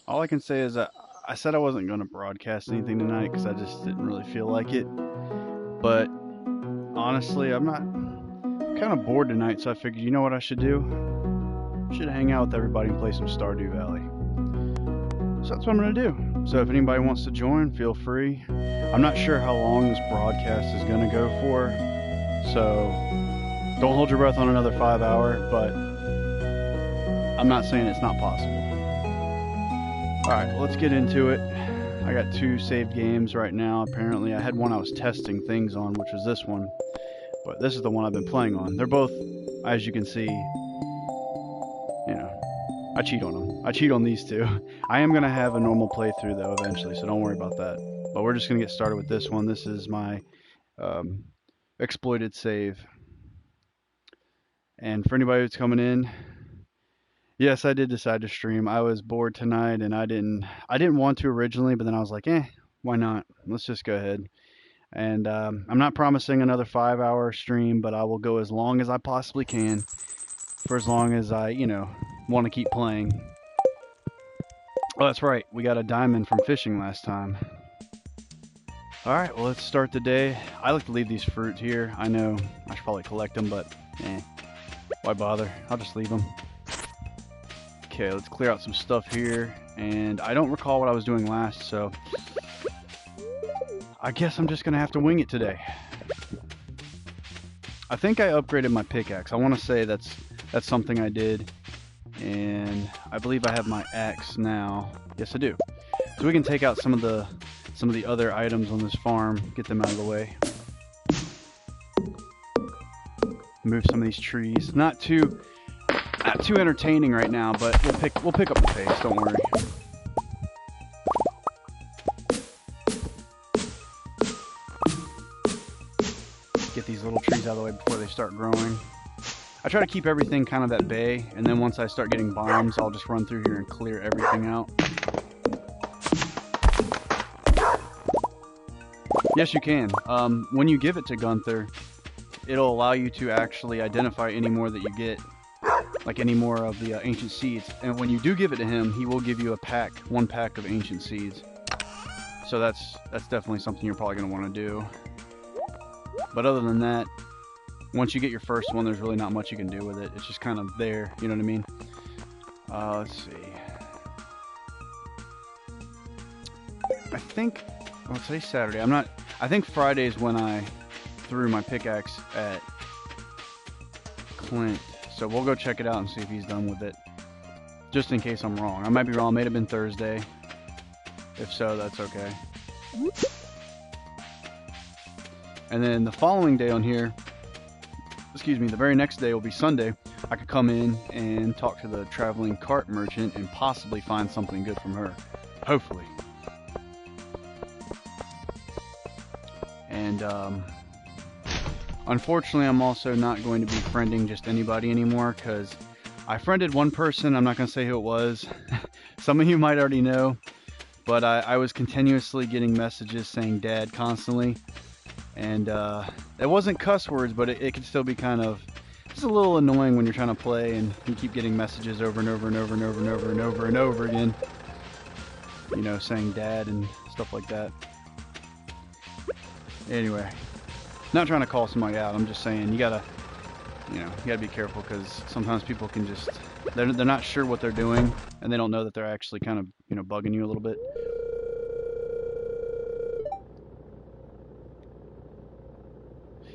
All I can say is that I said I wasn't going to broadcast anything tonight because I just didn't really feel like it. But honestly, I'm not kind of bored tonight, so I figured, you know what I should do? I should hang out with everybody and play some Stardew Valley. So that's what I'm going to do. So if anybody wants to join, feel free. I'm not sure how long this broadcast is going to go for, so don't hold your breath on another 5 hour, but I'm not saying it's not possible. Alright, let's get into it. I got 2 saved games right now. Apparently, I had one I was testing things on, which was this one. But this is the one I've been playing on. They're both, as you can see, I cheat on them. I cheat on these 2. I am going to have a normal playthrough, though, eventually, so don't worry about that. But we're just going to get started with this one. This is my exploited save. And for anybody who's coming in, yes, I did decide to stream. I was bored tonight, and I didn't want to originally, but then I was like, why not? Let's just go ahead. And I'm not promising another 5-hour stream, but I will go as long as I possibly can, for as long as I, want to keep playing. Oh, that's right. We got a diamond from fishing last time. Alright, well, let's start the day. I like to leave these fruits here. I know I should probably collect them, but why bother? I'll just leave them. Okay, let's clear out some stuff here. And I don't recall what I was doing last, so I guess I'm just going to have to wing it today. I think I upgraded my pickaxe. I want to say that's something I did. And I believe I have my axe now. Yes, I do. So we can take out some of the other items on this farm, get them out of the way. Move some of these trees. Not too entertaining right now, but we'll pick up the pace, don't worry. Get these little trees out of the way before they start growing. I try to keep everything kind of at bay, and then once I start getting bombs, I'll just run through here and clear everything out. Yes, you can. When you give it to Gunther, it'll allow you to actually identify any more that you get, like any more of the ancient seeds. And when you do give it to him, he will give you one pack of ancient seeds. So that's definitely something you're probably going to want to do. But other than that, once you get your first one, there's really not much you can do with it. It's just kind of there, you know what I mean? Let's see. I think, today's Saturday. I think Friday is when I threw my pickaxe at Clint. So we'll go check it out and see if he's done with it. Just in case I'm wrong. I might be wrong. It may have been Thursday. If so, that's okay. And then the following day on here, the very next day will be Sunday. I could come in and talk to the traveling cart merchant and possibly find something good from her. Hopefully. And unfortunately, I'm also not going to be friending just anybody anymore, because I friended one person. I'm not going to say who it was. Some of you might already know, but I was continuously getting messages saying dad constantly. And it wasn't cuss words, but it can still be kind of just a little annoying when you're trying to play and you keep getting messages over and over and over and over and over and over and over again. Saying dad and stuff like that. Anyway, not trying to call somebody out. I'm just saying you gotta be careful, because sometimes people can just they're not sure what they're doing, and they don't know that they're actually kind of bugging you a little bit.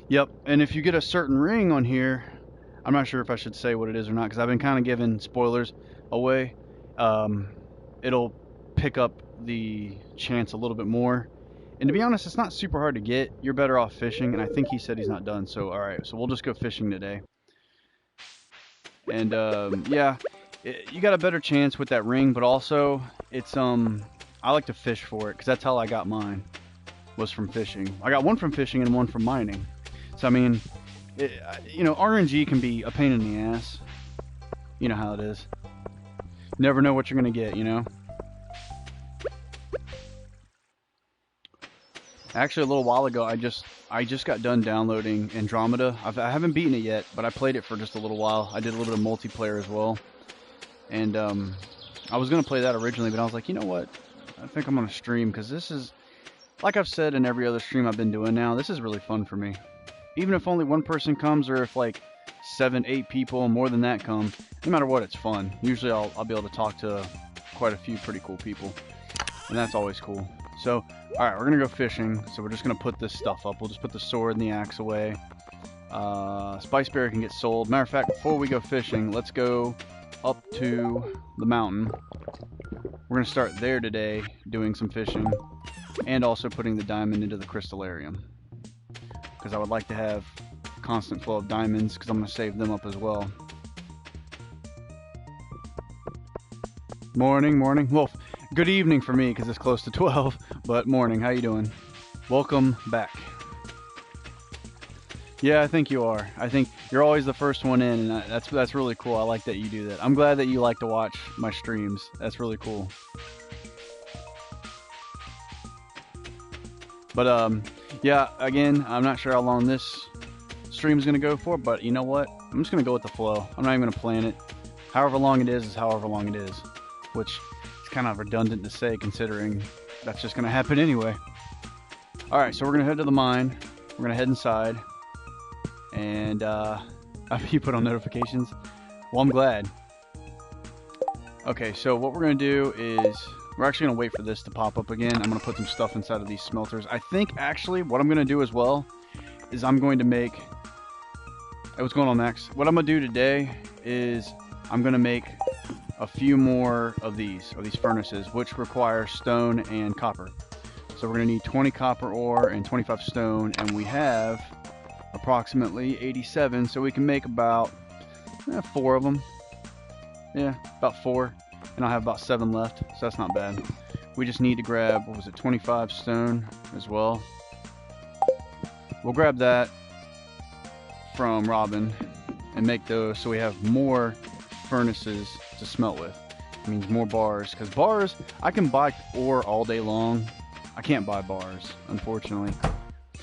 Yep, and if you get a certain ring on here, I'm not sure if I should say what it is or not, because I've been kind of giving spoilers away. It'll pick up the chance a little bit more. And to be honest, it's not super hard to get. You're better off fishing, and I think he said he's not done. So, alright, so we'll just go fishing today. And, yeah, you got a better chance with that ring, but also, it's, I like to fish for it, because that's how I got mine, was from fishing. I got one from fishing and one from mining. So, I mean, RNG can be a pain in the ass. You know how it is. Never know what you're going to get, Actually, a little while ago, I just got done downloading Andromeda. I haven't beaten it yet, but I played it for just a little while. I did a little bit of multiplayer as well. And I was going to play that originally, but I was like, you know what? I think I'm going to stream because this is, like I've said in every other stream I've been doing now, this is really fun for me. Even if only one person comes or if like 7, 8 people, more than that come, no matter what, it's fun. Usually I'll be able to talk to quite a few pretty cool people, and that's always cool. So, alright, we're going to go fishing, so we're just going to put this stuff up. We'll just put the sword and the axe away. Spice berry can get sold. Matter of fact, before we go fishing, let's go up to the mountain. We're going to start there today, doing some fishing, and also putting the diamond into the crystallarium. Because I would like to have constant flow of diamonds, because I'm going to save them up as well. Morning, morning. Well, good evening for me, because it's close to 12, but morning. How you doing? Welcome back. Yeah, I think you are. I think you're always the first one in, and that's really cool. I like that you do that. I'm glad that you like to watch my streams. That's really cool. But yeah, again, I'm not sure how long this stream is going to go for, but you know what? I'm just going to go with the flow. I'm not even going to plan it. However long it is however long it is, which is kind of redundant to say considering that's just going to happen anyway. Alright, so we're going to head to the mine. We're going to head inside. And you put on notifications. Well, I'm glad. Okay, so what we're going to do is we're actually going to wait for this to pop up again. I'm going to put some stuff inside of these smelters. I think actually what I'm going to do as well is I'm going to make... Hey, what's going on, Max? What I'm going to do today is I'm going to make a few more of these furnaces, which require stone and copper. So we're going to need 20 copper ore and 25 stone, and we have approximately 87, so we can make about 4 of them. Yeah, about 4, and I'll have about 7 left, so that's not bad. We just need to grab, what was it, 25 stone as well. We'll grab that from Robin and make those so we have more furnaces to smelt with. It means more bars, because bars, I can buy ore all day long. I can't buy bars, unfortunately.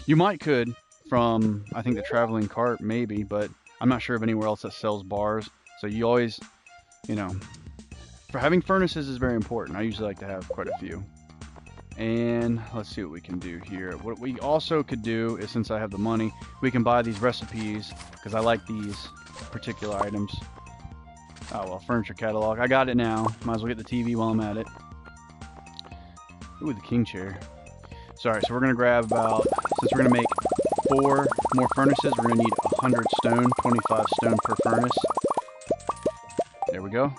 You might could from, I think, the traveling cart, maybe, but I'm not sure of anywhere else that sells bars. So you always, you know, for having furnaces is very important. I usually like to have quite a few. And let's see what we can do here. What we also could do is, since I have the money, we can buy these recipes, because I like these particular items. Oh well, furniture catalog. I got it now. Might as well get the TV while I'm at it. Ooh, the king chair. Sorry, so we're going to grab about, since we're going to make 4 more furnaces, we're going to need 100 stone, 25 stone per furnace. There we go.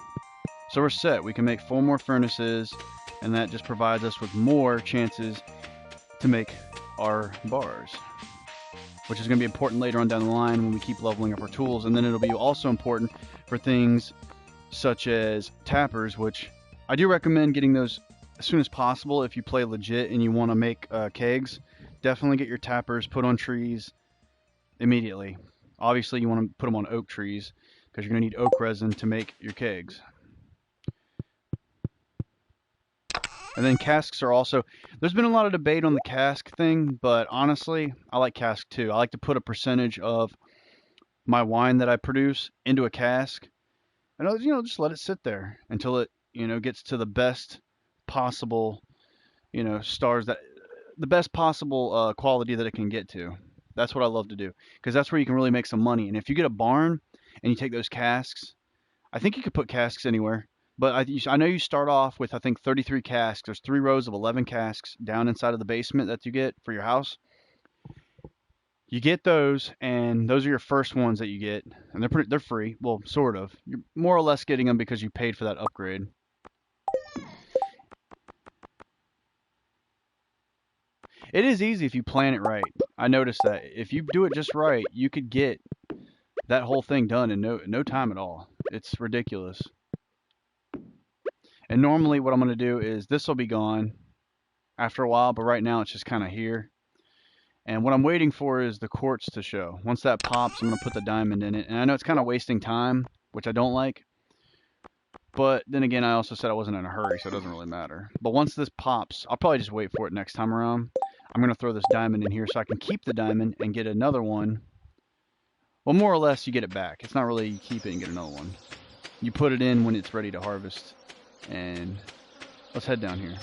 So we're set. We can make 4 more furnaces, and that just provides us with more chances to make our bars, which is going to be important later on down the line when we keep leveling up our tools. And then it'll be also important for things such as tappers, which I do recommend getting those as soon as possible if you play legit and you want to make kegs. Definitely get your tappers put on trees immediately. Obviously, you want to put them on oak trees because you're going to need oak resin to make your kegs. And then casks are also... There's been a lot of debate on the cask thing, but honestly, I like cask too. I like to put a percentage of my wine that I produce into a cask, and you know, just let it sit there until it, you know, gets to the best possible, you know, the best possible quality that it can get to. That's what I love to do, because that's where you can really make some money. And if you get a barn and you take those casks, I think you could put casks anywhere, but I know you start off with, I think, 33 casks. There's 3 rows of 11 casks down inside of the basement that you get for your house. You get those, and those are your first ones that you get, and they're free. Well, sort of. You're more or less getting them because you paid for that upgrade. It is easy if you plan it right. I noticed that if you do it just right, you could get that whole thing done in no time at all. It's ridiculous. And normally what I'm going to do is this will be gone after a while, but right now it's just kind of here. And what I'm waiting for is the quartz to show. Once that pops, I'm going to put the diamond in it. And I know it's kind of wasting time, which I don't like. But then again, I also said I wasn't in a hurry, so it doesn't really matter. But once this pops, I'll probably just wait for it next time around. I'm going to throw this diamond in here so I can keep the diamond and get another one. Well, more or less, you get it back. It's not really you keep it and get another one. You put it in when it's ready to harvest. And let's head down here.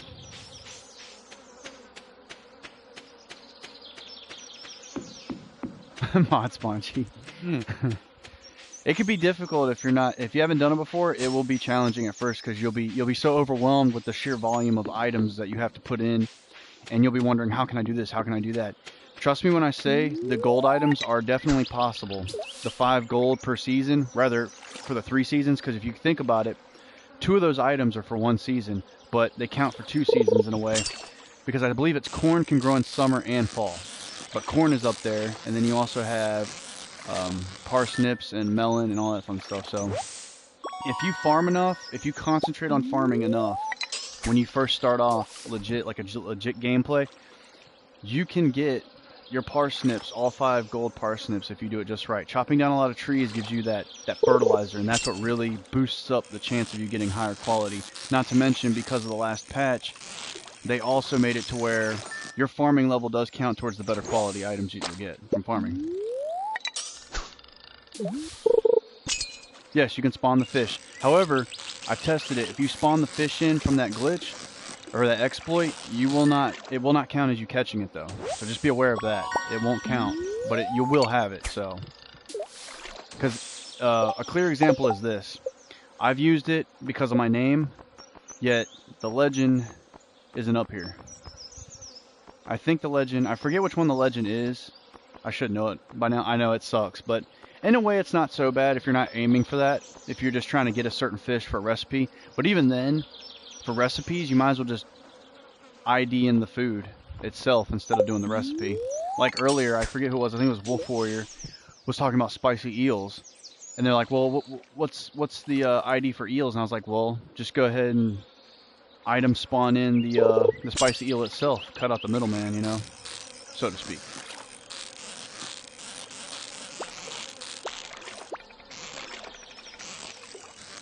Mod Spongy. It could be difficult if you haven't done it before. It will be challenging at first because you'll be so overwhelmed with the sheer volume of items that you have to put in, and you'll be wondering, how can I do this? How can I do that? Trust me when I say the gold items are definitely possible. The 5 gold per season, rather for the 3 seasons, because if you think about it, 2 of those items are for 1 season, but they count for 2 seasons in a way, because I believe it's corn can grow in summer and fall. But corn is up there, and then you also have parsnips and melon and all that fun stuff. So if you farm enough, if you concentrate on farming enough, when you first start off legit, like a legit gameplay, you can get your parsnips, all 5 gold parsnips, if you do it just right. Chopping down a lot of trees gives you that fertilizer, and that's what really boosts up the chance of you getting higher quality. Not to mention, because of the last patch, they also made it to where your farming level does count towards the better quality items you get from farming. Yes, you can spawn the fish. However, I've tested it. If you spawn the fish in from that glitch or that exploit, it will not count as you catching it though. So just be aware of that. It won't count, but you will have it. So, because a clear example is this: I've used it because of my name, yet the legend isn't up here. I think the legend, I forget which one the legend is. I should know it by now. I know it sucks, but in a way it's not so bad if you're not aiming for that, if you're just trying to get a certain fish for a recipe. But even then, for recipes, you might as well just ID in the food itself instead of doing the recipe. Like earlier, I forget who it was, I think it was Wolf Warrior, was talking about spicy eels. And they're like, well, what's the ID for eels? And I was like, well, just go ahead and item spawn in the spicy eel itself. Cut out the middleman, you know, so to speak.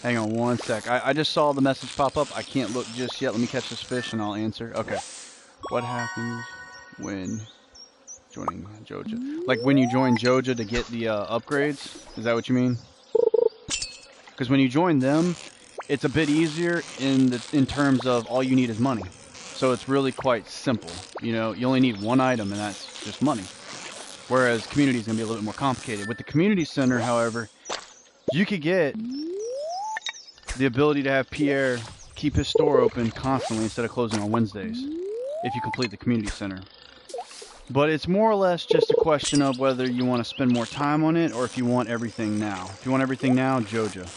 Hang on one sec. I just saw the message pop up. I can't look just yet. Let me catch this fish and I'll answer. Okay. What happens when joining Joja? Like when you join Joja to get the upgrades? Is that what you mean? Because when you join them, it's a bit easier in terms of all you need is money. So it's really quite simple. You know, you only need one item and that's just money. Whereas community is going to be a little bit more complicated. With the community center, however, you could get the ability to have Pierre keep his store open constantly instead of closing on Wednesdays if you complete the community center. But it's more or less just a question of whether you want to spend more time on it or if you want everything now. If you want everything now, Joja.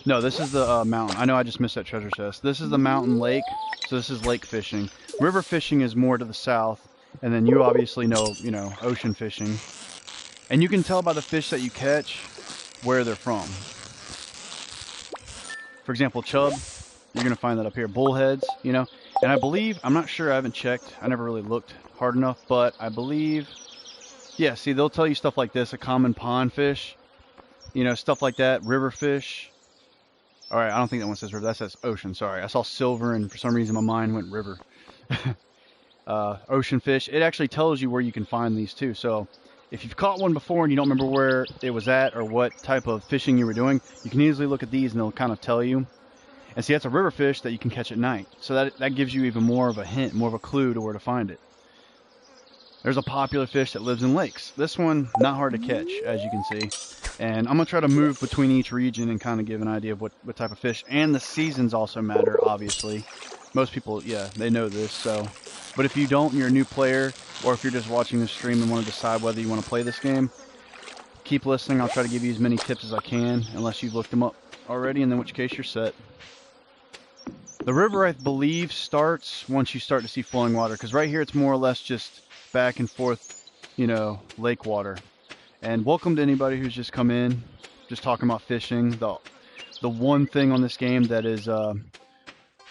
No, this is the mountain. I know I just missed that treasure chest. This is the mountain lake, so this is lake fishing. River fishing is more to the south, and then you obviously know, ocean fishing. And you can tell by the fish that you catch where they're from. For example, chub, you're going to find that up here. Bullheads, And I believe, I'm not sure, I haven't checked. I never really looked hard enough, but I believe, yeah, see, they'll tell you stuff like this, a common pond fish, stuff like that, river fish. All right, I don't think that one says river, that says ocean, sorry. I saw silver and for some reason my mind went river. Ocean fish, it actually tells you where you can find these too, so if you've caught one before and you don't remember where it was at or what type of fishing you were doing, you can easily look at these and they'll kind of tell you. And see, that's a river fish that you can catch at night. So that gives you even more of a hint, more of a clue to where to find it. There's a popular fish that lives in lakes. This one, not hard to catch, as you can see. And I'm going to try to move between each region and kind of give an idea of what type of fish. And the seasons also matter, obviously. Most people, yeah, they know this. So, but if you don't and you're a new player, or if you're just watching the stream and want to decide whether you want to play this game, keep listening. I'll try to give you as many tips as I can, unless you've looked them up already, and in which case you're set. The river, I believe, starts once you start to see flowing water, because right here it's more or less just back and forth, lake water. And welcome to anybody who's just come in, just talking about fishing. The one thing on this game that is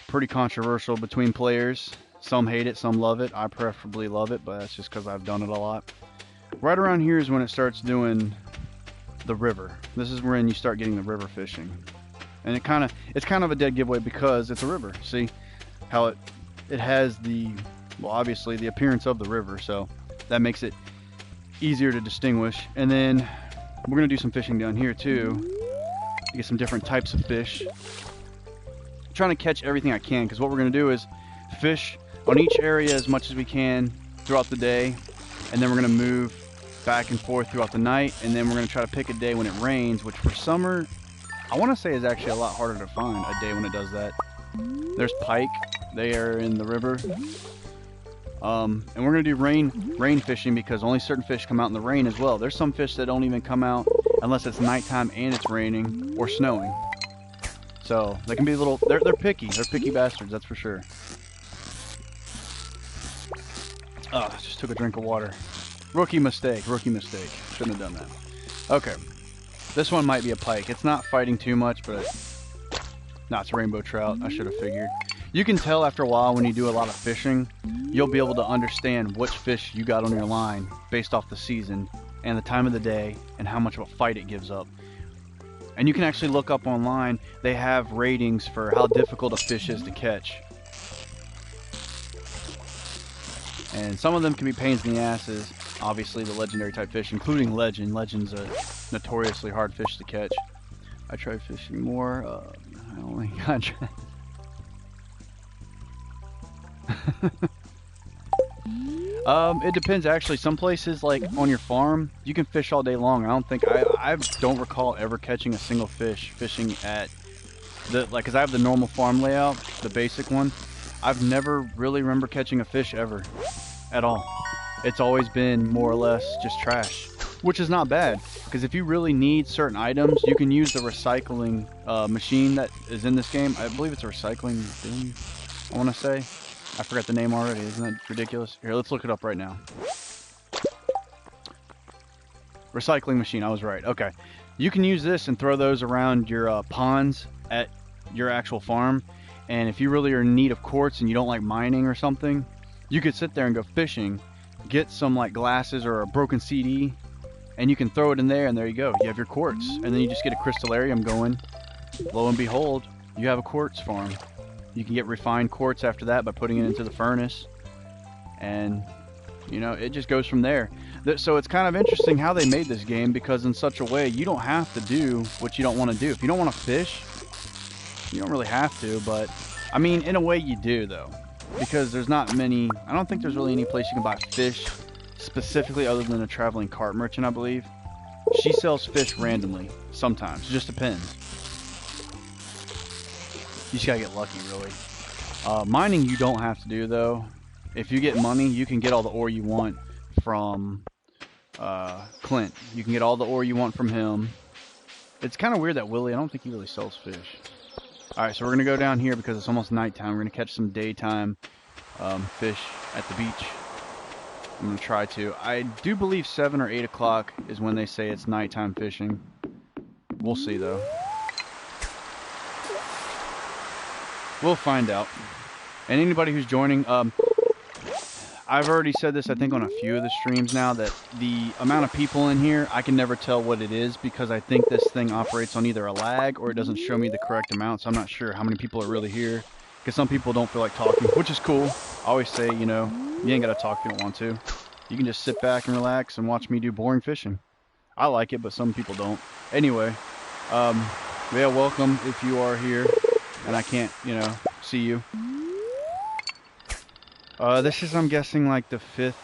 pretty controversial between players. Some hate it, some love it. I preferably love it, but that's just because I've done it a lot. Right around here is when it starts doing the river. This is when you start getting the river fishing. And it's kind of a dead giveaway because it's a river. See how it has obviously the appearance of the river, so that makes it easier to distinguish. And then we're going to do some fishing down here too. get some different types of fish. Trying to catch everything I can, because what we're going to do is fish on each area as much as we can throughout the day, and then we're going to move back and forth throughout the night, and then we're going to try to pick a day when it rains, which for summer, I want to say is actually a lot harder to find a day when it does that. There's pike. They are in the river. And we're going to do rain fishing because only certain fish come out in the rain as well. There's some fish that don't even come out unless it's nighttime and it's raining or snowing. So they can be a little, they're picky. They're picky bastards, that's for sure. Oh, just took a drink of water. Rookie mistake. Shouldn't have done that. Okay. This one might be a pike. It's not fighting too much, but no, it's a rainbow trout. I should have figured. You can tell after a while when you do a lot of fishing, you'll be able to understand which fish you got on your line based off the season and the time of the day and how much of a fight it gives up. And you can actually look up online. They have ratings for how difficult a fish is to catch. And some of them can be pains in the asses. Obviously, the legendary type fish, including Legend. Legend's a notoriously hard fish to catch. I tried fishing more. I only got... it depends actually. Some places like on your farm you can fish all day long. I don't recall ever catching a single fish fishing at the because I have the normal farm layout, the basic one. I've never really remember catching a fish ever at all. It's always been more or less just trash, which is not bad because if you really need certain items you can use the recycling machine that is in this game. I believe it's a recycling bin, I want to say. I forgot the name already. Isn't that ridiculous? Here, let's look it up right now. Recycling machine. I was right. Okay. You can use this and throw those around your ponds at your actual farm. And if you really are in need of quartz and you don't like mining or something, you could sit there and go fishing, get some like glasses or a broken CD, and you can throw it in there, and there you go. You have your quartz. And then you just get a crystallarium going. Lo and behold, you have a quartz farm. You can get refined quartz after that by putting it into the furnace. And, you know, it just goes from there. So it's kind of interesting how they made this game, because in such a way, you don't have to do what you don't want to do. If you don't want to fish, you don't really have to. But, I mean, in a way you do, though. Because there's not many... I don't think there's really any place you can buy fish specifically other than a traveling cart merchant, I believe. She sells fish randomly. Sometimes. It just depends. You just gotta get lucky, really. Mining you don't have to do, though. If you get money, you can get all the ore you want from Clint. You can get all the ore you want from him. It's kind of weird that Willie, I don't think he really sells fish. Alright, so we're going to go down here because it's almost nighttime. We're going to catch some daytime fish at the beach. I'm going to try to. I do believe 7 or 8 o'clock is when they say it's nighttime fishing. We'll see, though. We'll find out. And anybody who's joining, I've already said this, I think, on a few of the streams now, that the amount of people in here, I can never tell what it is, because I think this thing operates on either a lag or it doesn't show me the correct amount, so I'm not sure how many people are really here. Because some people don't feel like talking, which is cool. I always say, you know, you ain't got to talk if you don't want to. You can just sit back and relax and watch me do boring fishing. I like it, but some people don't. Anyway, yeah, welcome if you are here. And I can't, you know, see you. This is, I'm guessing, like the 5th...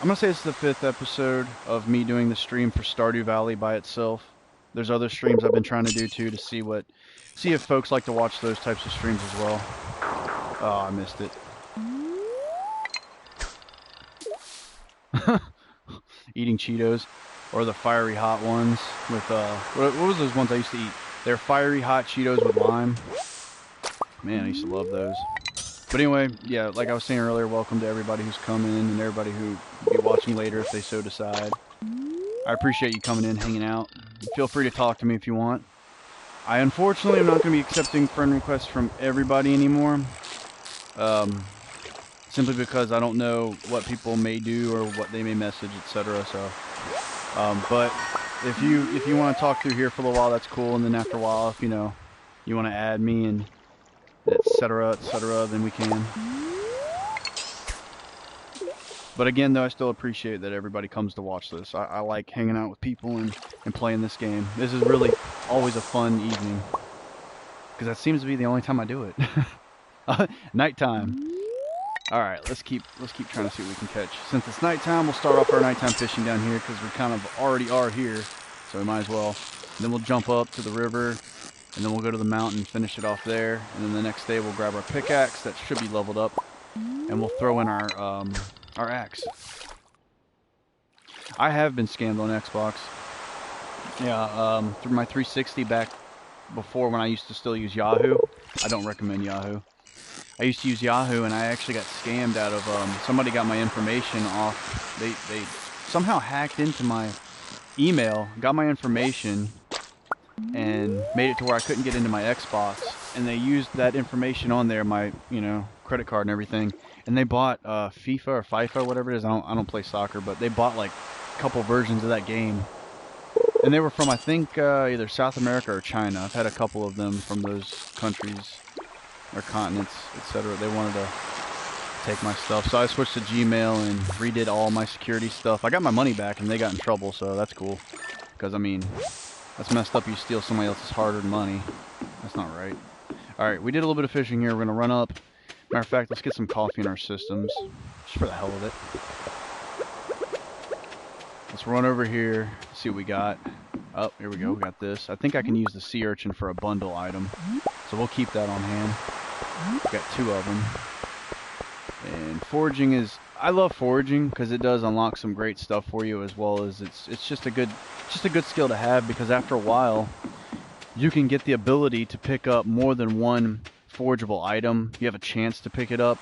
I'm going to say it's the 5th episode of me doing the stream for Stardew Valley by itself. There's other streams I've been trying to do, too, to see if folks like to watch those types of streams as well. Oh, I missed it. Eating Cheetos. Or the fiery hot ones with, what was those ones I used to eat? They're fiery hot Cheetos with lime. Man, I used to love those. But anyway, yeah, like I was saying earlier, welcome to everybody who's coming in and everybody who will be watching later if they so decide. I appreciate you coming in, hanging out. Feel free to talk to me if you want. I unfortunately am not going to be accepting friend requests from everybody anymore. Simply because I don't know what people may do or what they may message, etc. So, but if you want to talk through here for a little while, that's cool. And then after a while, if you know you want to add me and etc., then we can. But again, though, I still appreciate that everybody comes to watch this. I like hanging out with people and playing this game. This is really always a fun evening because that seems to be the only time I do it. Nighttime. All right, let's keep trying to see what we can catch. Since it's nighttime, we'll start off our nighttime fishing down here because we kind of already are here, so we might as well. And then we'll jump up to the river, and then we'll go to the mountain, finish it off there, and then the next day we'll grab our pickaxe that should be leveled up, and we'll throw in our axe. I have been scammed on Xbox. Yeah, through my 360 back before when I used to still use Yahoo. I don't recommend Yahoo. I used to use Yahoo, and I actually got scammed out of, somebody got my information off. They somehow hacked into my email, got my information, and made it to where I couldn't get into my Xbox. And they used that information on there, my, credit card and everything. And they bought FIFA or FIFA, whatever it is. I don't play soccer, but they bought like a couple versions of that game. And they were from, I think, either South America or China. I've had a couple of them from those countries or continents, etc. They wanted to take my stuff. So I switched to Gmail and redid all my security stuff. I got my money back and they got in trouble, so that's cool. Because, I mean, that's messed up. You steal somebody else's hard-earned money. That's not right. Alright, we did a little bit of fishing here. We're going to run up. Matter of fact, let's get some coffee in our systems. Just for the hell of it. Let's run over here, see what we got. Oh, here we go. We got this. I think I can use the sea urchin for a bundle item. So we'll keep that on hand. We've got 2 of them. And foraging is... I love foraging because it does unlock some great stuff for you, as well as it's just a good skill to have, because after a while you can get the ability to pick up more than one forageable item. You have a chance to pick it up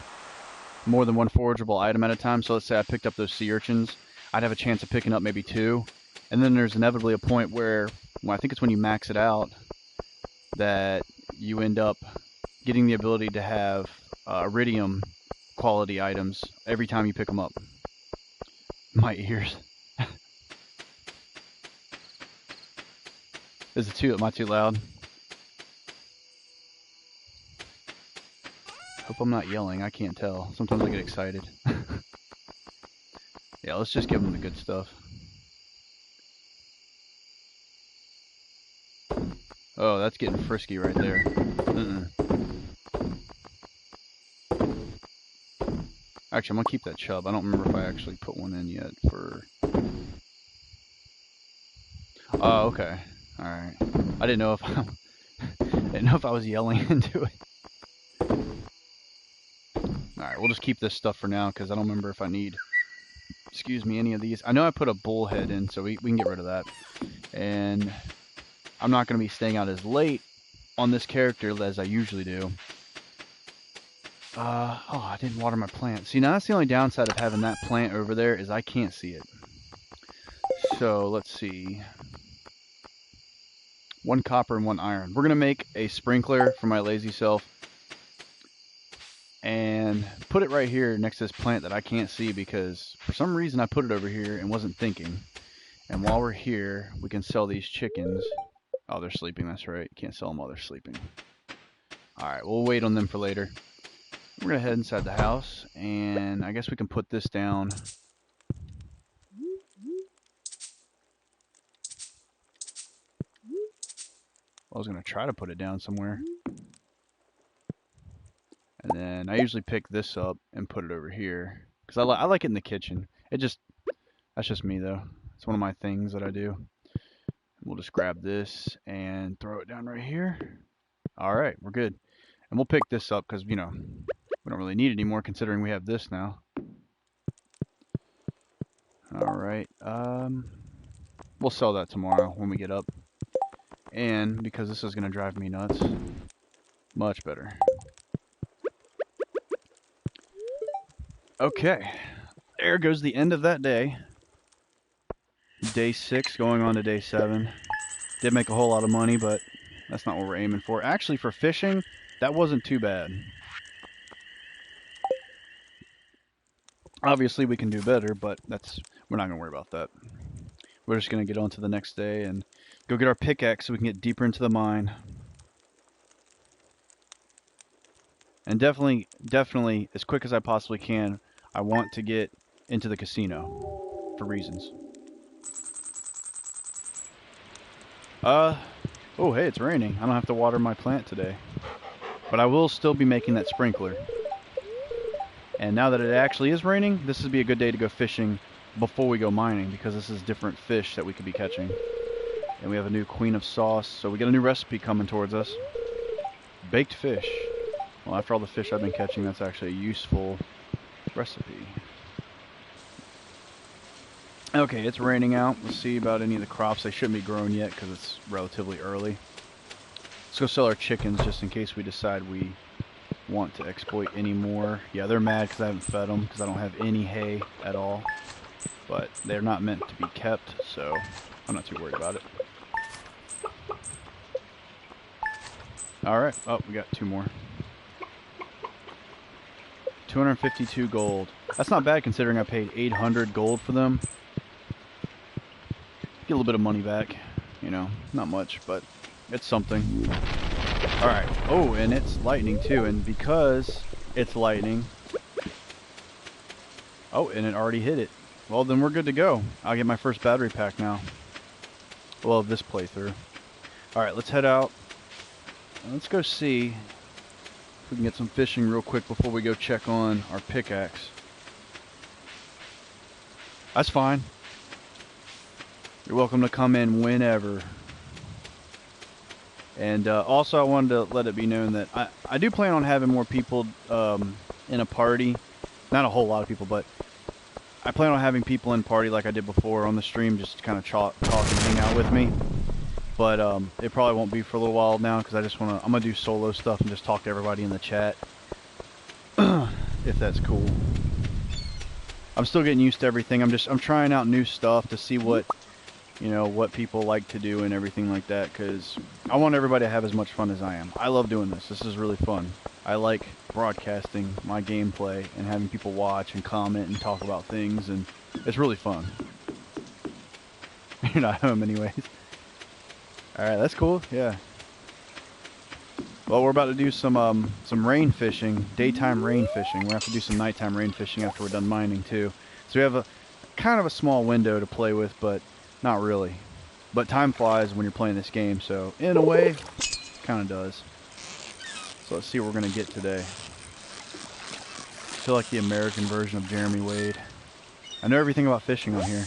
more than one forageable item at a time. So let's say I picked up those sea urchins. I'd have a chance of picking up maybe 2. And then there's inevitably a point where, well, I think it's when you max it out, that you end up getting the ability to have iridium quality items every time you pick them up. My ears. Is it too? Am I too loud? Hope I'm not yelling. I can't tell. Sometimes I get excited. Yeah, let's just give them the good stuff. Oh, that's getting frisky right there. Actually, I'm going to keep that chub. I don't remember if I actually put one in yet for... Oh, okay. Alright. I didn't know if I was yelling into it. Alright, we'll just keep this stuff for now, because I don't remember if I need, excuse me, any of these. I know I put a bullhead in, so we can get rid of that. And I'm not going to be staying out as late on this character as I usually do. Oh, I didn't water my plant. See, now that's the only downside of having that plant over there, is I can't see it. So, let's see. 1 copper and 1 iron. We're going to make a sprinkler for my lazy self. And put it right here next to this plant that I can't see, because for some reason I put it over here and wasn't thinking. And while we're here, we can sell these chickens. Oh, they're sleeping, that's right. You can't sell them while they're sleeping. Alright, we'll wait on them for later. We're going to head inside the house, and I guess we can put this down. I was going to try to put it down somewhere. And then I usually pick this up and put it over here, because I like it in the kitchen. That's just me, though. It's one of my things that I do. We'll just grab this and throw it down right here. Alright, we're good. And we'll pick this up because, we don't really need it anymore considering we have this now. Alright, we'll sell that tomorrow when we get up. And because this is going to drive me nuts, much better. Okay, there goes the end of that day. Day 6 going on to day 7. Did make a whole lot of money, but that's not what we're aiming for. Actually, for fishing, that wasn't too bad. Obviously, we can do better, but we're not going to worry about that. We're just going to get on to the next day and go get our pickaxe so we can get deeper into the mine. And definitely, as quick as I possibly can, I want to get into the casino for reasons. Oh, hey, it's raining. I don't have to water my plant today. But I will still be making that sprinkler. And now that it actually is raining, this would be a good day to go fishing before we go mining, because this is different fish that we could be catching. And we have a new queen of sauce, so we got a new recipe coming towards us. Baked fish. Well, after all the fish I've been catching, that's actually a useful recipe. Okay, it's raining out. Let's see about any of the crops. They shouldn't be grown yet because it's relatively early. Let's go sell our chickens just in case we decide we want to exploit any more. Yeah, they're mad because I haven't fed them because I don't have any hay at all. But they're not meant to be kept, so I'm not too worried about it. Alright, oh, we got 2 more. 252 gold. That's not bad considering I paid 800 gold for them. Get a little bit of money back. You know, not much, but it's something. Alright. Oh, and it's lightning too, and because it's lightning... Oh, and it already hit it. Well, then we're good to go. I'll get my first battery pack now. Well, this playthrough. Alright, let's head out. And let's go see if we can get some fishing real quick before we go check on our pickaxe. That's fine. You're welcome to come in whenever. And also I wanted to let it be known that I do plan on having more people in a party. Not a whole lot of people, but I plan on having people in party like I did before on the stream, just to kind of talk and hang out with me. But it probably won't be for a little while now because I'm gonna do solo stuff and just talk to everybody in the chat. If that's cool. I'm still getting used to everything. I'm trying out new stuff to see what, you know, what people like to do and everything like that, because I want everybody to have as much fun as I am. I love doing this. This is really fun. I like broadcasting my gameplay and having people watch and comment and talk about things, and it's really fun. You're not home anyways. Alright, that's cool, yeah. Well, we're about to do some rain fishing, daytime rain fishing. We're going to have to do some nighttime rain fishing after we're done mining, too. So we have a kind of a small window to play with, but not really. But time flies when you're playing this game, so in a way, kind of does. So let's see what we're going to get today. I feel like the American version of Jeremy Wade. I know everything about fishing on here.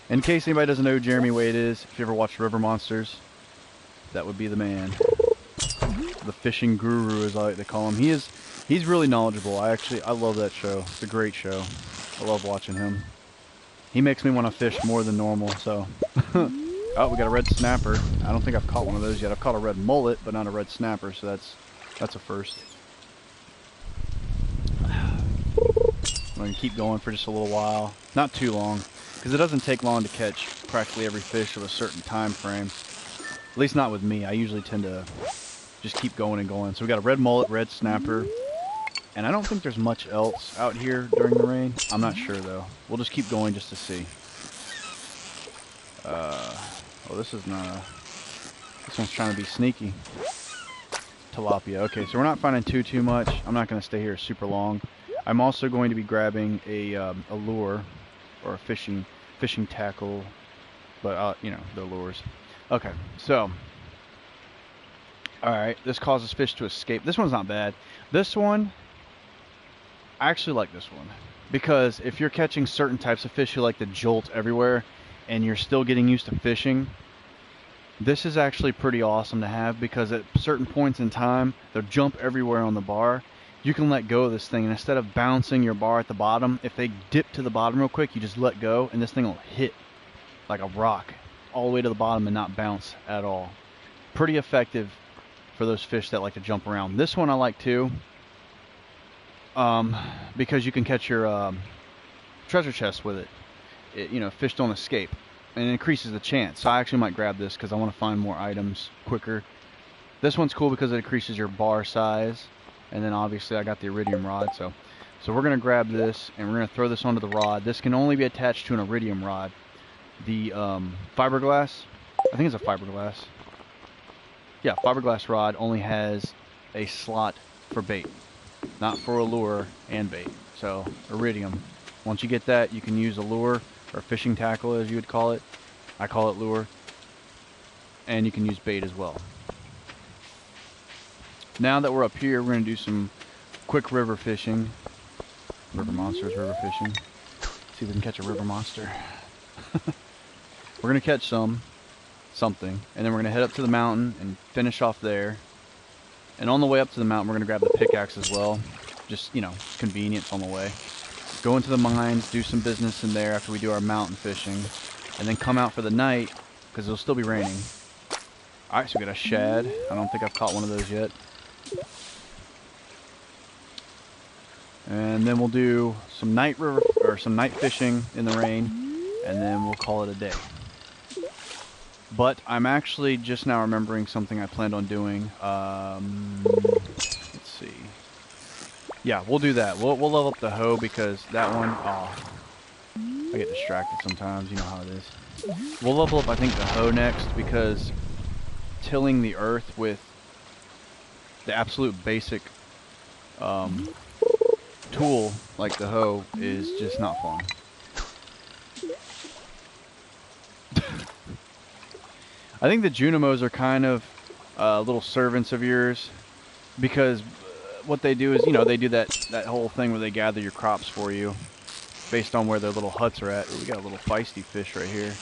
In case anybody doesn't know who Jeremy Wade is, if you ever watched River Monsters, that would be the man. The fishing guru, as I like to call him. He's really knowledgeable. I love that show. It's a great show. I love watching him. He makes me want to fish more than normal, so. Oh, we got a red snapper. I don't think I've caught one of those yet. I've caught a red mullet, but not a red snapper, so that's a first. I'm going to keep going for just a little while. Not too long, because it doesn't take long to catch practically every fish of a certain time frame. At least not with me. I usually tend to just keep going and going. So we got a red mullet, red snapper, and I don't think there's much else out here during the rain. I'm not sure though. We'll just keep going just to see. Oh, this is not a... This one's trying to be sneaky. Tilapia. Okay, so we're not finding too much. I'm not going to stay here super long. I'm also going to be grabbing a lure or a fishing tackle, but you know, the lures. Okay, so, alright, this causes fish to escape. This one's not bad. This one, I actually like this one. Because if you're catching certain types of fish who like to jolt everywhere, and you're still getting used to fishing, this is actually pretty awesome to have, because at certain points in time, they'll jump everywhere on the bar. You can let go of this thing, and instead of bouncing your bar at the bottom, if they dip to the bottom real quick, you just let go, and this thing will hit like a rock all the way to the bottom and not bounce at all. Pretty effective for those fish that like to jump around. This one I like too, because you can catch your treasure chest with it. You know, fish don't escape, and it increases the chance. So I actually might grab this because I want to find more items quicker. This one's cool because it increases your bar size, and then obviously I got the iridium rod, so we're gonna grab this and we're gonna throw this onto the rod. This can only be attached to an iridium rod. The fiberglass, I think it's a fiberglass. Yeah, fiberglass rod only has a slot for bait. not for a lure and bait. So iridium. Once you get that, you can use a lure or fishing tackle, as you would call it. I call it lure. And you can use bait as well. Now that we're up here, we're going to do some quick river fishing. River monsters, river fishing. See if we can catch a river monster. We're going to catch something, and then we're going to head up to the mountain and finish off there. And on the way up to the mountain, we're going to grab the pickaxe as well. Just, you know, convenience on the way. Go into the mines, do some business in there after we do our mountain fishing. And then come out for the night, because it'll still be raining. Alright, so we got a shad. I don't think I've caught one of those yet. And then we'll do some night river, or some night fishing in the rain, and then we'll call it a day. But I'm actually just now remembering something I planned on doing. Let's see. Yeah, we'll do that. We'll level up the hoe because that one, I get distracted sometimes. You know how it is. We'll level up, I think, the hoe next because tilling the earth with the absolute basic tool like the hoe is just not fun. I think the Junimos are kind of little servants of yours because what they do is, you know, they do that whole thing where they gather your crops for you based on where their little huts are at. Ooh, we got a little feisty fish right here.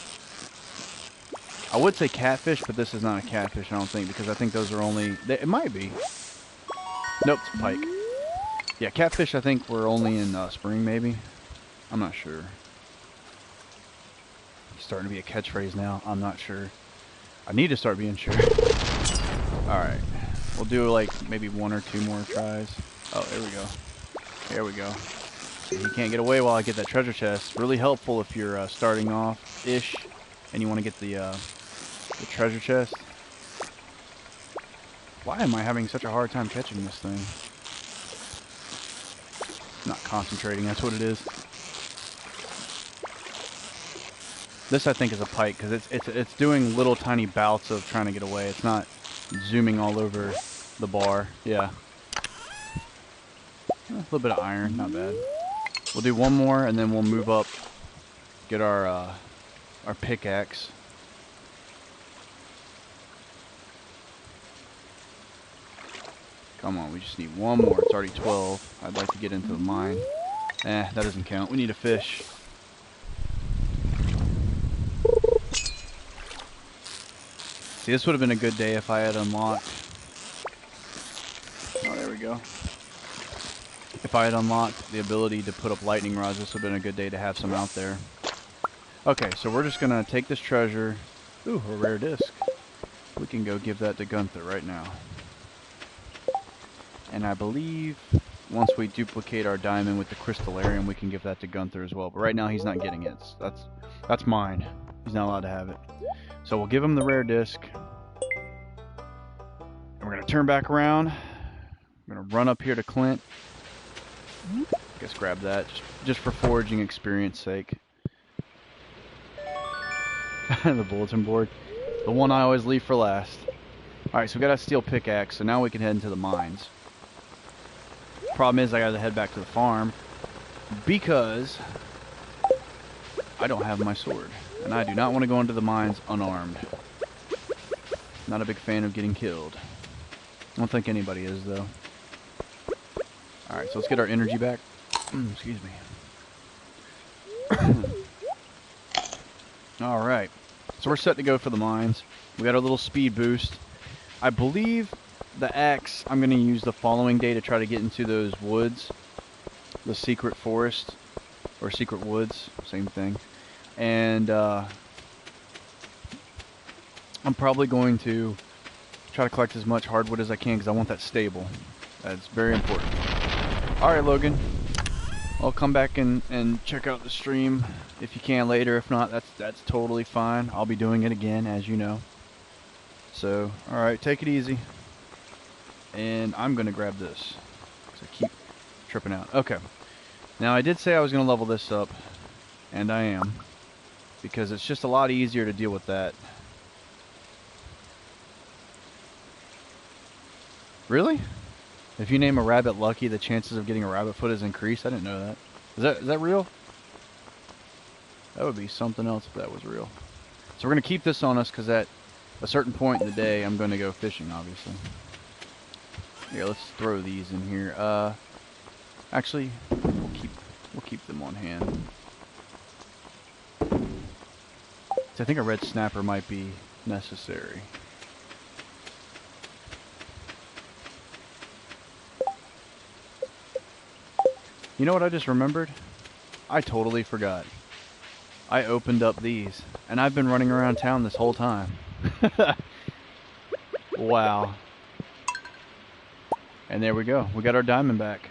I would say catfish, but this is not a catfish, I don't think, because I think those are only... it might be. Nope, it's a pike. Yeah, catfish I think were only in spring, maybe. I'm not sure. It's starting to be a catchphrase now. I'm not sure. I need to start being sure. Alright. We'll do like maybe 1 or 2 more tries. Oh, there we go. There we go. You can't get away while I get that treasure chest. Really helpful if you're starting off-ish and you want to get the treasure chest. Why am I having such a hard time catching this thing? Not concentrating, that's what it is. This I think is a pike because it's doing little tiny bouts of trying to get away. It's not zooming all over the bar. Yeah. A little bit of iron, not bad. We'll do one more and then we'll move up, get our pickaxe. Come on, we just need one more. It's already 12. I'd like to get into the mine. That doesn't count. We need a fish. See, this would have been a good day if I had unlocked... Oh, there we go. If I had unlocked the ability to put up lightning rods, this would have been a good day to have some out there. Okay, so we're just going to take this treasure. Ooh, a rare disc. We can go give that to Gunther right now. And I believe once we duplicate our diamond with the crystallarium, we can give that to Gunther as well. But right now he's not getting it. That's mine. He's not allowed to have it. So we'll give him the rare disc. And we're going to turn back around. I'm going to run up here to Clint. I guess grab that just for foraging experience sake. The bulletin board. The one I always leave for last. Alright, so we got a steel pickaxe, so now we can head into the mines. Problem is I gotta head back to the farm because I don't have my sword. And I do not want to go into the mines unarmed. Not a big fan of getting killed. I don't think anybody is, though. Alright, so let's get our energy back. Excuse me. Alright. So we're set to go for the mines. We got our little speed boost. I believe the axe I'm going to use the following day to try to get into those woods. The secret forest. Or secret woods. Same thing. And I'm probably going to try to collect as much hardwood as I can because I want that stable. That's very important. Alright, Logan. I'll come back and check out the stream if you can later. If not, that's totally fine. I'll be doing it again, as you know. So, alright, take it easy. And I'm going to grab this because I keep tripping out. Okay. Now, I did say I was going to level this up, and I am. Because it's just a lot easier to deal with that. Really? If you name a rabbit Lucky, the chances of getting a rabbit foot is increased. I didn't know that. Is that real? That would be something else if that was real. So we're going to keep this on us because at a certain point in the day, I'm going to go fishing, obviously. Here, let's throw these in here. Actually, we'll keep them on hand. So I think a red snapper might be necessary. You know what I just remembered? I totally forgot. I opened up these, and I've been running around town this whole time. Wow. And there we go. We got our diamond back.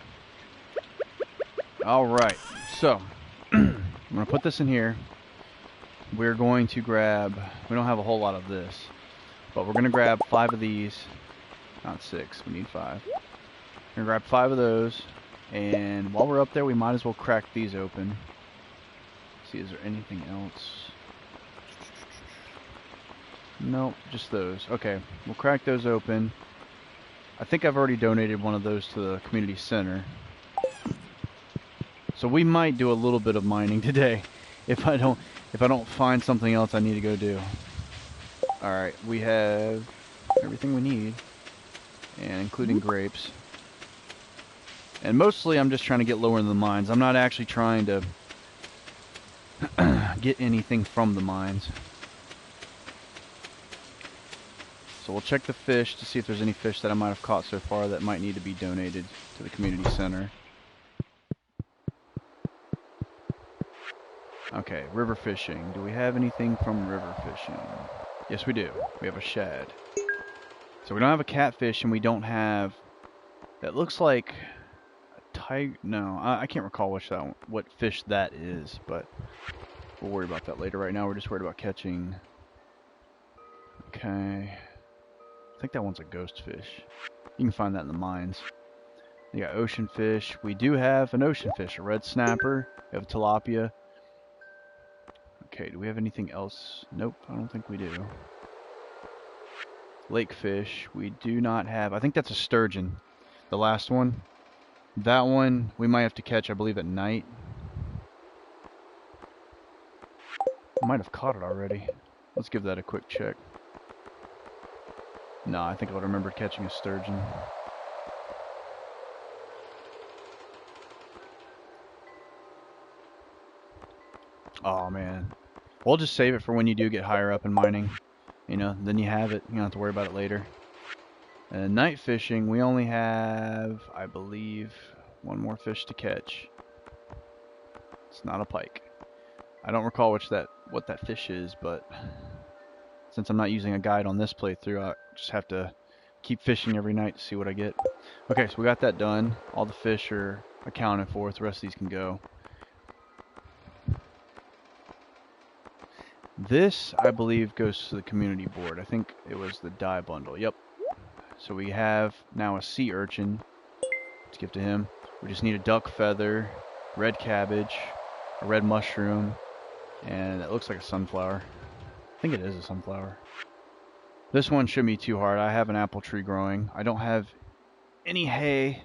Alright, so I'm going to put this in here. We're going to grab, we don't have a whole lot of this, but we're going to grab 5 of these. Not 6, we need 5. We're going to grab 5 of those, and while we're up there, we might as well crack these open. See, is there anything else? Nope, just those. Okay, we'll crack those open. I think I've already donated one of those to the community center. So we might do a little bit of mining today if I don't find something else I need to go do. Alright, we have everything we need, and including grapes. And mostly I'm just trying to get lower in the mines. I'm not actually trying to get anything from the mines. So we'll check the fish to see if there's any fish that I might have caught so far that might need to be donated to the community center. Okay, river fishing. Do we have anything from river fishing? Yes, we do. We have a shad. So we don't have a catfish, and we don't have... That looks like a tiger... No, I can't recall what fish that is, but we'll worry about that later. Right now, we're just worried about catching... Okay... I think that one's a ghost fish. You can find that in the mines. You got ocean fish. We do have an ocean fish, a red snapper. We have a tilapia. Okay, do we have anything else? Nope, I don't think we do. Lake fish. We do not have... I think that's a sturgeon. The last one. That one we might have to catch, I believe, at night. I might have caught it already. Let's give that a quick check. No, I think I would remember catching a sturgeon. Oh man. We'll just save it for when you do get higher up in mining. You know, then you have it. You don't have to worry about it later. And night fishing, we only have, I believe, one more fish to catch. It's not a pike. I don't recall what that fish is, but since I'm not using a guide on this playthrough, I just have to keep fishing every night to see what I get. Okay, so we got that done. All the fish are accounted for. The rest of these can go. This, I believe, goes to the community board. I think it was the dye bundle. Yep. So we have now a sea urchin. Let's give to him. We just need a duck feather, red cabbage, a red mushroom, and it looks like a sunflower. I think it is a sunflower. This one shouldn't be too hard. I have an apple tree growing. I don't have any hay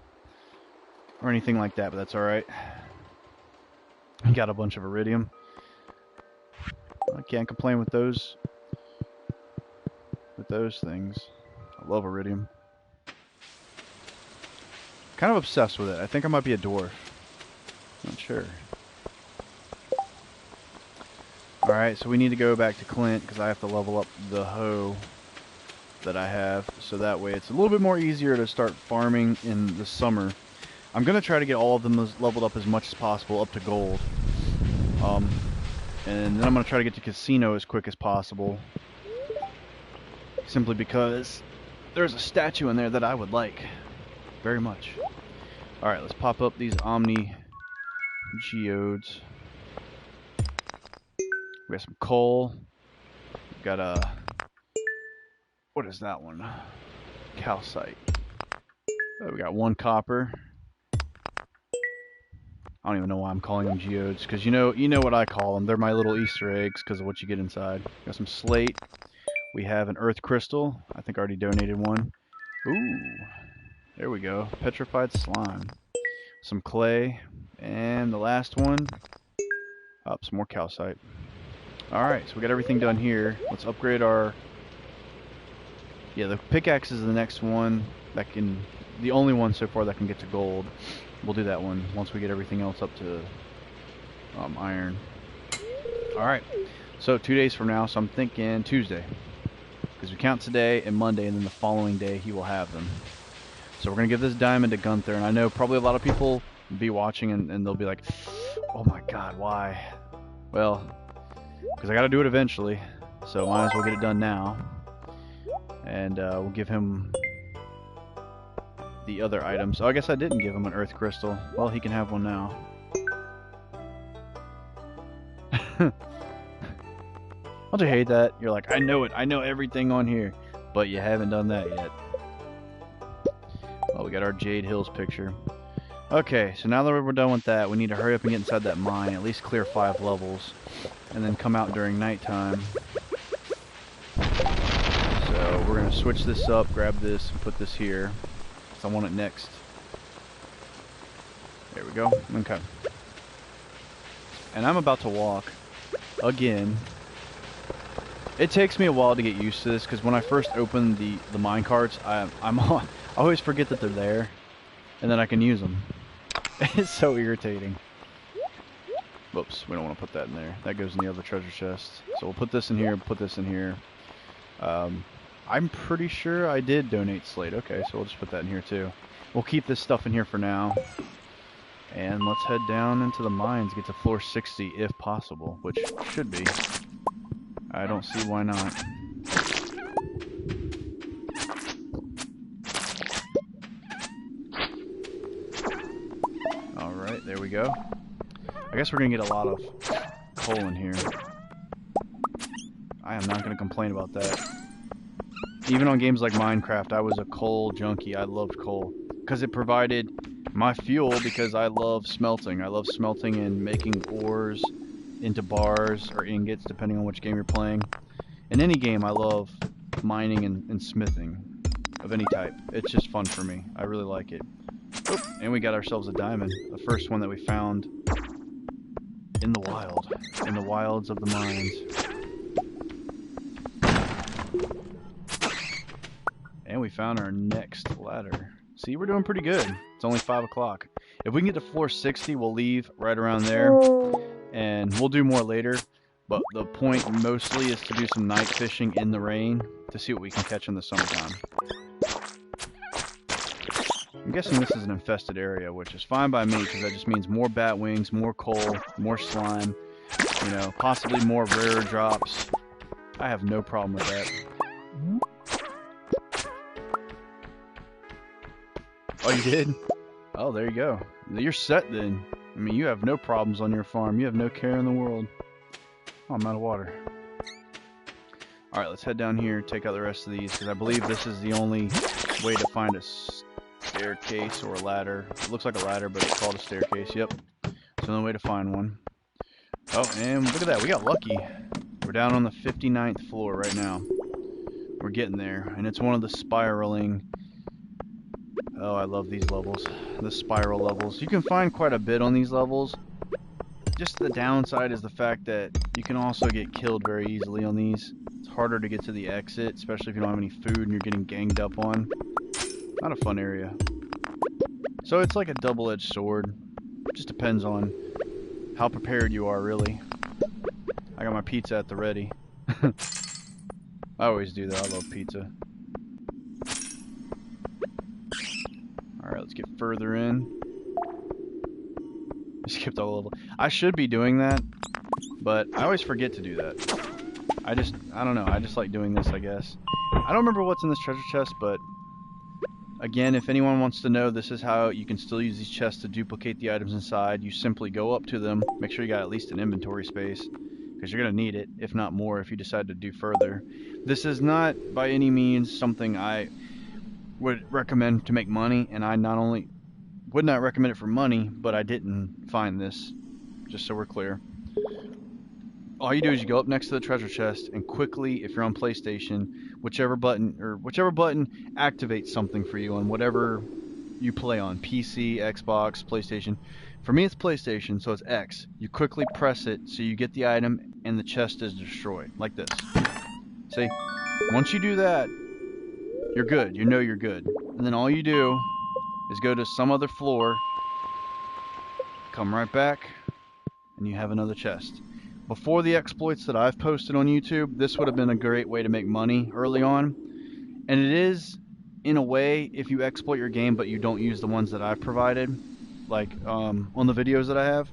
or anything like that, but that's alright. I got a bunch of iridium. I can't complain with those things. I love iridium. Kind of obsessed with it. I think I might be a dwarf. Not sure. Alright, so we need to go back to Clint because I have to level up the hoe that I have, so that way it's a little bit more easier to start farming in the summer. I'm going to try to get all of them leveled up as much as possible, up to gold. And then I'm going to try to get to casino as quick as possible. Simply because there's a statue in there that I would like very much. Alright, let's pop up these Omni geodes. We have some coal. We've got a... What is that one? Calcite. Oh, we got 1 copper. I don't even know why I'm calling them geodes, because you know what I call them. They're my little Easter eggs because of what you get inside. Got some slate. We have an earth crystal. I think I already donated one. Ooh. There we go. Petrified slime. Some clay. And the last one. Oh, some more calcite. Alright, so we got everything done here. Let's upgrade our... Yeah, the pickaxe is the next one that can... The only one so far that can get to gold. We'll do that one once we get everything else up to iron. Alright, so 2 days from now, so I'm thinking Tuesday. Because we count today and Monday, and then the following day he will have them. So we're going to give this diamond to Gunther, and I know probably a lot of people will be watching and they'll be like, oh my god, why? Well, because I got to do it eventually, so might as well get it done now. And we'll give him the other items. Oh, I guess I didn't give him an earth crystal. Well, he can have one now. Don't you hate that? You're like, I know it. I know everything on here. But you haven't done that yet. Well, we got our Jade Hills picture. Okay, so now that we're done with that, we need to hurry up and get inside that mine. At least clear 5 levels. And then come out during nighttime. So we're going to switch this up, grab this, and put this here. Because I want it next. There we go. Okay. And I'm about to walk again. It takes me a while to get used to this because when I first open the mine carts, I always forget that they're there, and then I can use them. It's so irritating. Whoops, we don't want to put that in there. That goes in the other treasure chest. So we'll put this in here, put this in here. I'm pretty sure I did donate slate. Okay, so we'll just put that in here too. We'll keep this stuff in here for now. And let's head down into the mines, get to floor 60 if possible, which should be. I don't see why not. Alright, there we go. I guess we're going to get a lot of coal in here. I am not going to complain about that. Even on games like Minecraft, I was a coal junkie. I loved coal. Because it provided my fuel, because I love smelting. I love smelting and making ores into bars or ingots, depending on which game you're playing. In any game, I love mining and smithing of any type. It's just fun for me. I really like it. Oop, and we got ourselves a diamond. The first one that we found in the wild. In the wilds of the mines. And we found our next ladder. See, we're doing pretty good. It's only 5 o'clock. If we can get to floor 60, we'll leave right around there. And we'll do more later. But the point mostly is to do some night fishing in the rain to see what we can catch in the summertime. I'm guessing this is an infested area, which is fine by me because that just means more bat wings, more coal, more slime, you know, possibly more rare drops. I have no problem with that. Oh, you did? Oh, there you go. You're set then. I mean, you have no problems on your farm. You have no care in the world. Oh, I'm out of water. Alright, let's head down here and take out the rest of these, because I believe this is the only way to find a staircase or a ladder. It looks like a ladder, but it's called a staircase. Yep. It's the only way to find one. Oh, and look at that. We got lucky. We're down on the 59th floor right now. We're getting there, and it's one of the spiraling... Oh, I love these levels. The spiral levels. You can find quite a bit on these levels. Just the downside is the fact that you can also get killed very easily on these. It's harder to get to the exit, especially if you don't have any food and you're getting ganged up on. Not a fun area. So it's like a double-edged sword. Just depends on how prepared you are, really. I got my pizza at the ready. I always do that. I love pizza. Alright, let's get further in. I skipped all the level. I should be doing that, but I always forget to do that. I don't know. I just like doing this, I guess. I don't remember what's in this treasure chest, but again, if anyone wants to know, this is how you can still use these chests to duplicate the items inside. You simply go up to them, make sure you got at least an inventory space, because you're going to need it, if not more, if you decide to do further. This is not, by any means, something I would recommend to make money, and I not only would not recommend it for money, but I didn't find this, just so we're clear. All you do is you go up next to the treasure chest, and quickly, if you're on PlayStation, whichever button activates something for you on whatever you play on PC, Xbox, PlayStation. For me, it's PlayStation, so it's X. You quickly press it so you get the item and the chest is destroyed, like this. See? Once you do that, you're good. You know you're good. And then all you do is go to some other floor, come right back, and you have another chest. Before the exploits that I've posted on YouTube, this would have been a great way to make money early on. And it is, in a way, if you exploit your game but you don't use the ones that I've provided, like on the videos that I have.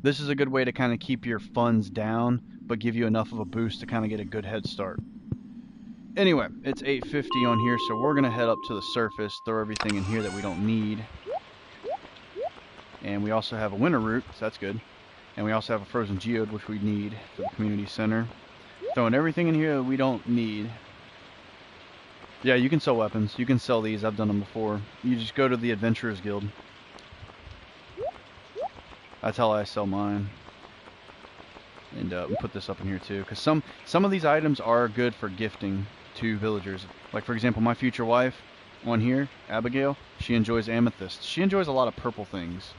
This is a good way to kind of keep your funds down, but give you enough of a boost to kind of get a good head start. Anyway, it's 8:50 on here, so we're going to head up to the surface, throw everything in here that we don't need. And we also have a winter root, so that's good. And we also have a frozen geode, which we need for the community center. Throwing everything in here that we don't need. Yeah, you can sell weapons. You can sell these. I've done them before. You just go to the Adventurers Guild. That's how I sell mine. And we'll put this up in here too, because some of these items are good for gifting to villagers. Like for example, my future wife on here, Abigail, she enjoys amethyst. She enjoys a lot of purple things.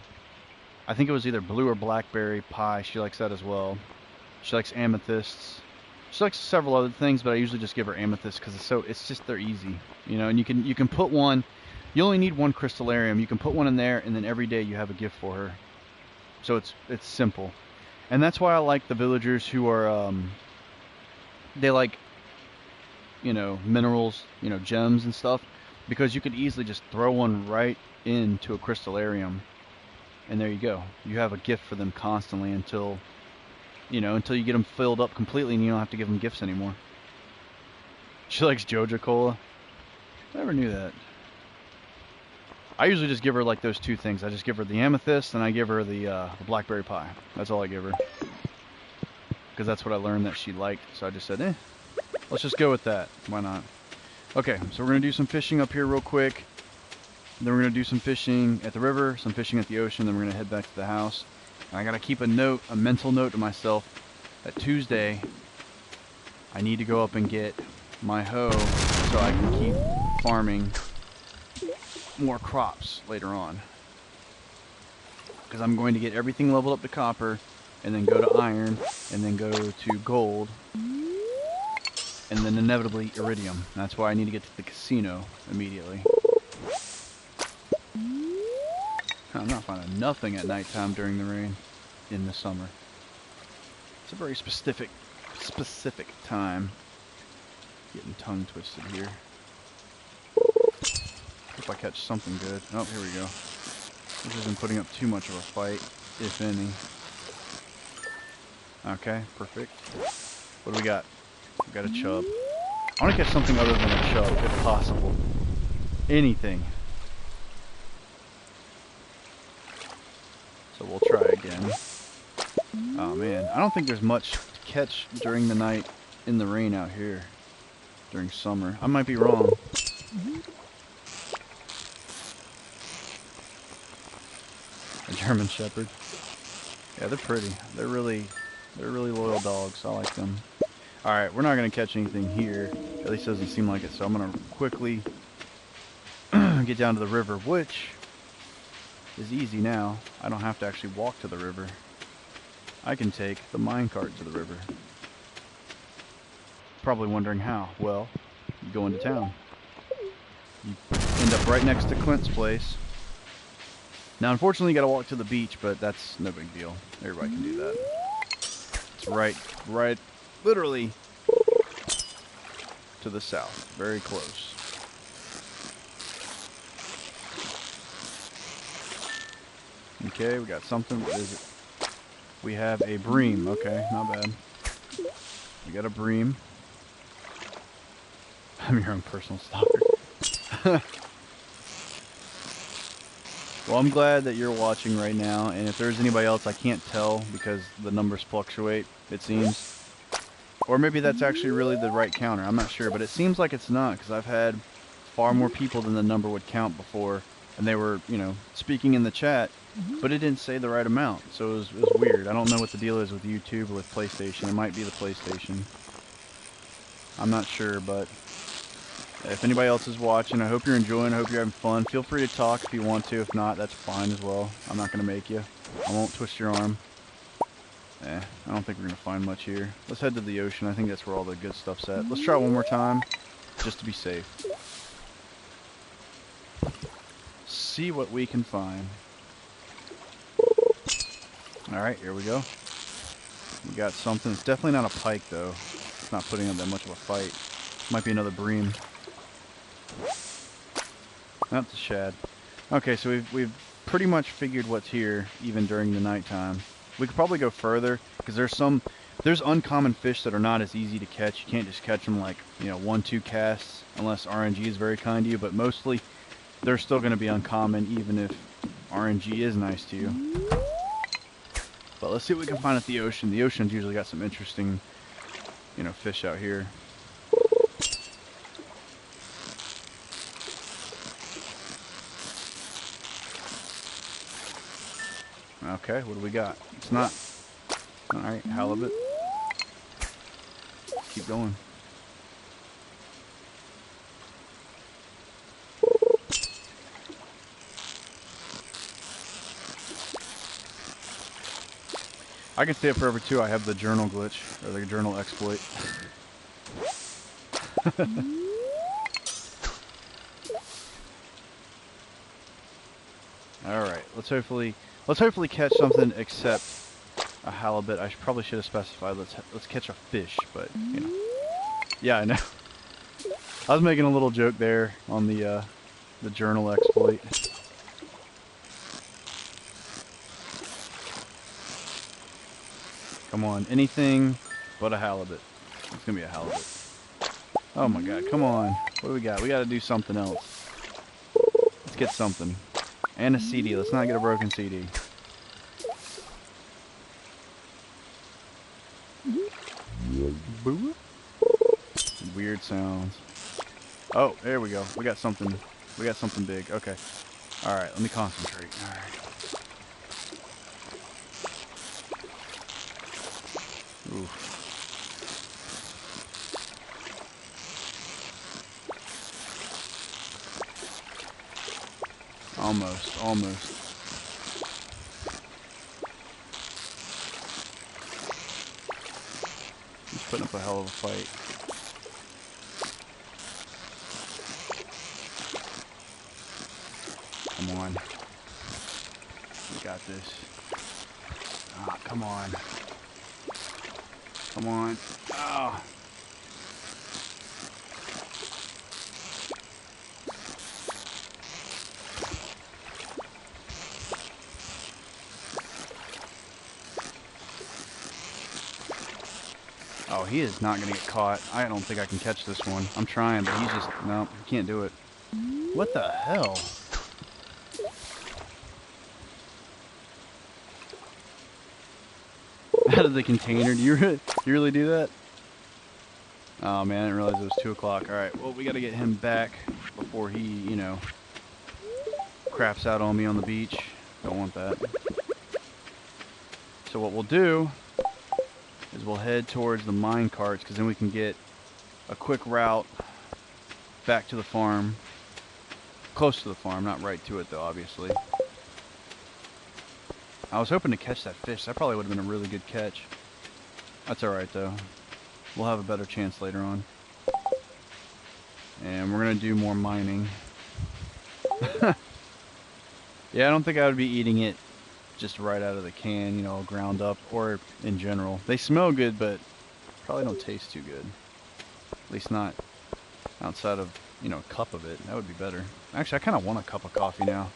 I think it was either blue or blackberry pie. She likes that as well. She likes amethysts. She likes several other things, but I usually just give her amethyst because they're easy, you know. And you can put one. You only need one crystallarium. You can put one in there, and then every day you have a gift for her. So it's simple, and that's why I like the villagers who are they like, you know, minerals, you know, gems and stuff, because you could easily just throw one right into a crystallarium, and there you go. You have a gift for them constantly until you get them filled up completely, and you don't have to give them gifts anymore. She likes Joja Cola. I never knew that. I usually just give her like those two things. I just give her the amethyst, and I give her the blackberry pie. That's all I give her, because that's what I learned that she liked. So I just said, let's just go with that. Why not? Okay, so we're gonna do some fishing up here real quick. Then we're gonna do some fishing at the river, some fishing at the ocean. Then we're gonna head back to the house. And I gotta keep a mental note to myself that Tuesday I need to go up and get my hoe so I can keep farming more crops later on. Because I'm going to get everything leveled up to copper, and then go to iron, and then go to gold, and then inevitably iridium. That's why I need to get to the casino immediately. I'm not finding nothing at nighttime during the rain in the summer. It's a very specific time. Getting tongue twisted here. Hope I catch something good. Oh, here we go. This isn't putting up too much of a fight, if any. Okay, perfect. What do we got? We got a chub. I want to catch something other than a chub, if possible. Anything. So we'll try again. Oh man, I don't think there's much to catch during the night in the rain out here during summer. I might be wrong. A German Shepherd. Yeah, they're pretty. They're really loyal dogs. I like them. All right, we're not gonna catch anything here. At least it doesn't seem like it. So I'm gonna quickly get down to the river, which is easy now. I don't have to actually walk to the river. I can take the minecart to the river. Probably wondering how. Well, you go into town. You end up right next to Clint's place. Now, unfortunately, you gotta walk to the beach, but that's no big deal. Everybody can do that. It's right, literally to the south. Very close. Okay, we got something. What is it? We have a bream. Okay, not bad. We got a bream. I'm your own personal stalker. Well, I'm glad that you're watching right now, and if there's anybody else, I can't tell because the numbers fluctuate, it seems. Or maybe that's actually really the right counter. I'm not sure, but it seems like it's not, because I've had far more people than the number would count before, and they were, you know, speaking in the chat, but it didn't say the right amount, so it was weird. I don't know what the deal is with YouTube or with PlayStation. It might be the PlayStation. I'm not sure, but If anybody else is watching, I hope you're enjoying. I hope you're having fun. Feel free to talk if you want to. If not, that's fine as well. I'm not going to make you. I won't twist your arm. I don't think we're going to find much here. Let's head to the ocean. I think that's where all the good stuff's at. Let's try it one more time, just to be safe. See what we can find. Alright, here we go. We got something. It's definitely not a pike, though. It's not putting up that much of a fight. Might be another bream. That's a shad. Okay, so we've pretty much figured what's here, even during the nighttime. We could probably go further, because there's uncommon fish that are not as easy to catch. You can't just catch them like, 1-2 casts, unless RNG is very kind to you, but mostly they're still going to be uncommon, even if RNG is nice to you. But let's see what we can find at the ocean. The ocean's usually got some interesting, fish out here. Okay, what do we got? It's not... Alright, halibut. Keep going. I can stay up forever too. I have the journal glitch, or the journal exploit. Alright, let's hopefully catch something except a halibut. I probably should have specified let's catch a fish, but yeah, I know. I was making a little joke there on the journal exploit. Come on, anything but a halibut. It's gonna be a halibut. Oh my god, come on. What do we got? We gotta do something else. Let's get something. And a CD. Let's not get a broken CD. Weird sounds. Oh, there we go. We got something. We got something big. Okay. Alright, let me concentrate. Alright. Oof. Almost. He's putting up a hell of a fight. Come on. We got this. Ah, come on. Come on. Oh. Oh, he is not going to get caught. I don't think I can catch this one. I'm trying, but he's just... No, he can't do it. What the hell? Out of the container? Do you really do that? Oh, man, I didn't realize it was 2 o'clock. Alright, well, we got to get him back before he, craps out on me on the beach. Don't want that. So what we'll do is we'll head towards the mine carts, because then we can get a quick route back to the farm. Close to the farm, not right to it though, obviously. I was hoping to catch that fish. That probably would have been a really good catch. That's alright though. We'll have a better chance later on. And we're going to do more mining. Yeah, I don't think I would be eating it just right out of the can, ground up, or in general. They smell good, but probably don't taste too good. At least not outside of, a cup of it. That would be better. Actually, I kind of want a cup of coffee now.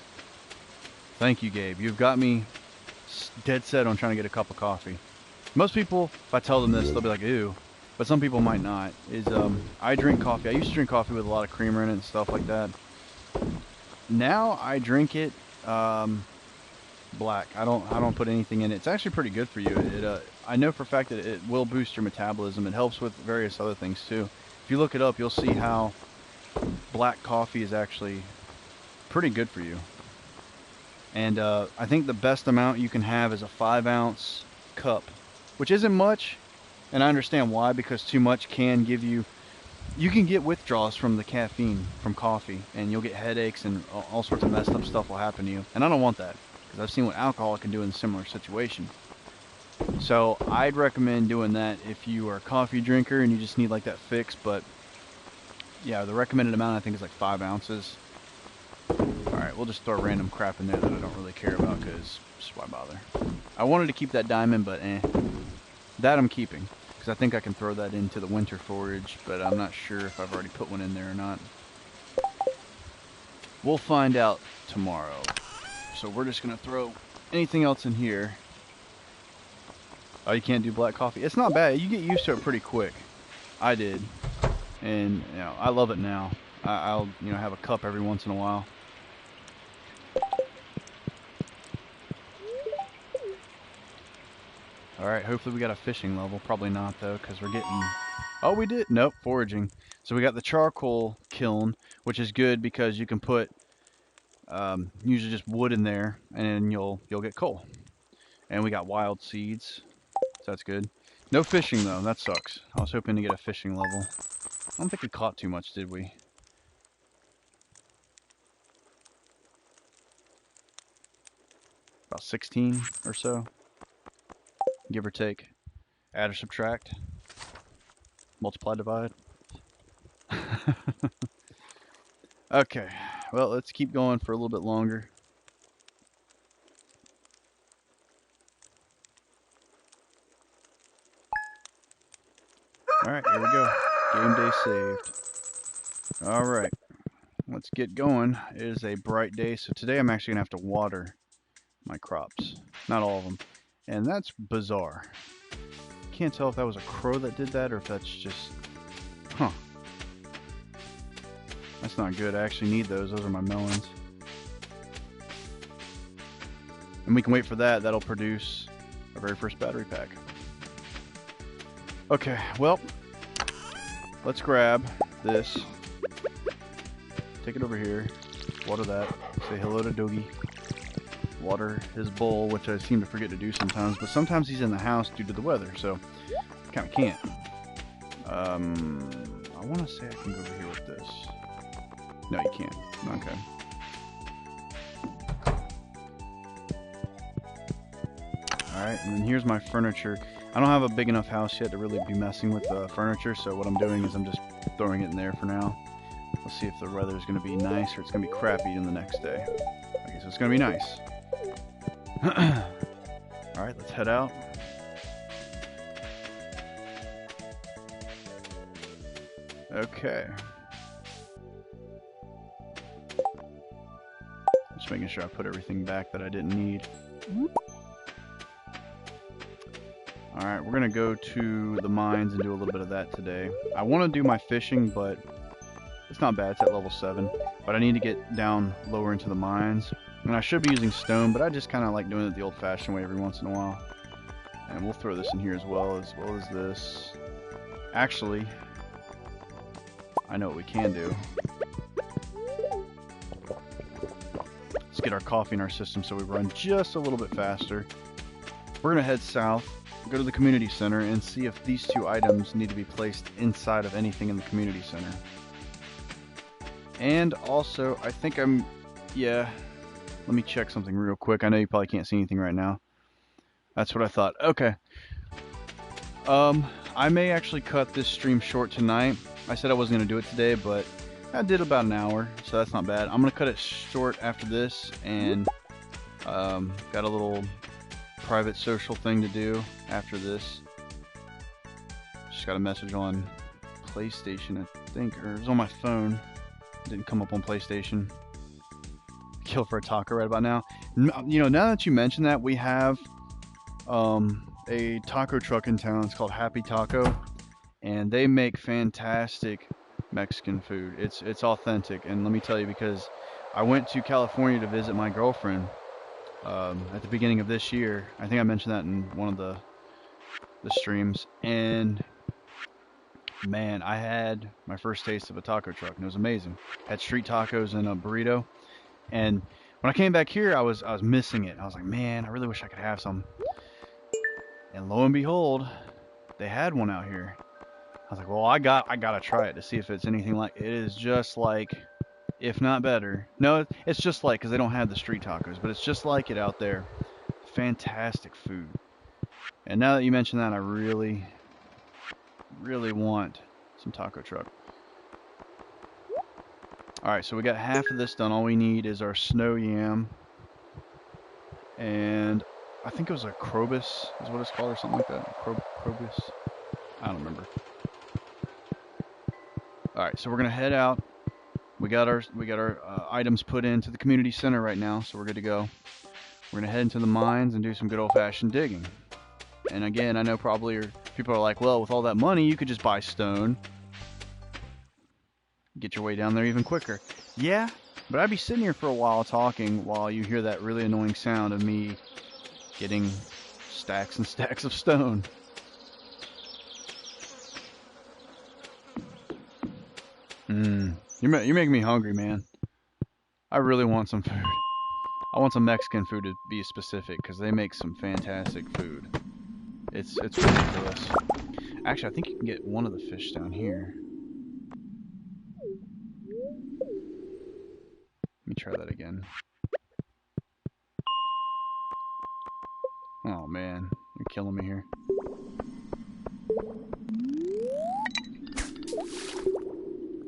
Thank you, Gabe. You've got me dead set on trying to get a cup of coffee. Most people, if I tell them this, they'll be like, ew. But some people might not. I drink coffee. I used to drink coffee with a lot of creamer in it and stuff like that. Now I drink it black. I don't put anything in it. It's actually pretty good for you. I know for a fact that it will boost your metabolism. It helps with various other things too. If you look it up, you'll see how black coffee is actually pretty good for you. And I think the best amount you can have is a 5-ounce cup, which isn't much. And I understand why, because too much can give you You can get withdrawals from the caffeine from coffee, and you'll get headaches and all sorts of messed up stuff will happen to you. And I don't want that because I've seen what alcohol can do in a similar situation. So I'd recommend doing that if you are a coffee drinker and you just need like that fix. But yeah, the recommended amount I think is like 5 ounces. Alright, we'll just throw random crap in there that I don't really care about because why bother. I wanted to keep that diamond, but that I'm keeping because I think I can throw that into the winter forage, but I'm not sure if I've already put one in there or not. We'll find out tomorrow. So we're just going to throw anything else in here. Oh, you can't do black coffee. It's not bad. You get used to it pretty quick. I did. And, you know, I love it now. I'll, you know, have a cup every once in a while. Alright, hopefully we got a fishing level. Probably not, though, because we're getting... Oh, we did. Nope, foraging. So we got the charcoal kiln, which is good because you can put usually just wood in there, and you'll get coal. And we got wild seeds, so that's good. No fishing, though. That sucks. I was hoping to get a fishing level. I don't think we caught too much, did we? About 16 or so, give or take. Add or subtract. Multiply, divide. Okay, well, let's keep going for a little bit longer. Alright, here we go. Game day saved. Alright, let's get going. It is a bright day, so today I'm actually going to have to water my crops. Not all of them. And that's bizarre. Can't tell if that was a crow that did that or if that's just... Huh. That's not good. I actually need those. Those are my melons. And we can wait for that. That'll produce our very first battery pack. Okay, well, let's grab this. Take it over here. Water that. Say hello to Doogie. Water his bowl, which I seem to forget to do sometimes, but sometimes he's in the house due to the weather, so kind of can't. I want to say I can go over here with this. No, you can't. Okay. Alright, and then here's my furniture. I don't have a big enough house yet to really be messing with the furniture, so what I'm doing is I'm just throwing it in there for now. Let's see if the weather is going to be nice or it's going to be crappy in the next day. Okay, so it's going to be nice. Alright, let's head out. Okay. Just making sure I put everything back that I didn't need. Alright, we're going to go to the mines and do a little bit of that today. I want to do my fishing, but it's not bad. It's at level 7. But I need to get down lower into the mines. And I should be using stone, but I just kind of like doing it the old-fashioned way every once in a while. And we'll throw this in here as well as this. Actually, I know what we can do. Let's get our coffee in our system so we run just a little bit faster. We're going to head south, go to the community center, and see if these 2 items need to be placed inside of anything in the community center. And also, I think yeah, let me check something real quick. I know you probably can't see anything right now. That's what I thought. Okay. I may actually cut this stream short tonight. I said I wasn't going to do it today, but I did about an hour, so that's not bad. I'm going to cut it short after this, and got a little private social thing to do after this. Just got a message on PlayStation, I think, or it was on my phone. It didn't come up on PlayStation. Kill for a taco right about now. You know, now that you mention that, we have a taco truck in town. It's called Happy Taco, and they make fantastic Mexican food. It's authentic, and let me tell you, because I went to California to visit my girlfriend at the beginning of this year. I think I mentioned that in one of the streams, and man, I had my first taste of a taco truck, and it was amazing. Had street tacos and a burrito, and when I came back here, I was missing it. I was like, man, I really wish I could have some. And lo and behold, they had one out here. was like, well, I gotta try it to see if it's anything like. It is just like, if not better. No, it's just like, because they don't have the street tacos, but it's just like it out there. Fantastic food. And now that you mention that, I really, really want some taco truck. Alright, so we got half of this done. All we need is our snow yam. And I think it was a Krobus is what it's called, or something like that. Krobus? I don't remember. Alright, so we're going to head out. We got our items put into the community center right now, so we're good to go. We're going to head into the mines and do some good old-fashioned digging. And again, I know probably people are like, well, with all that money, you could just buy stone. Get your way down there even quicker. Yeah, but I'd be sitting here for a while talking while you hear that really annoying sound of me getting stacks and stacks of stone. You're making me hungry, man. I really want some food. I want some Mexican food to be specific, because they make some fantastic food. It's ridiculous. Actually, I think you can get one of the fish down here. Let me try that again. Oh man, you're killing me here.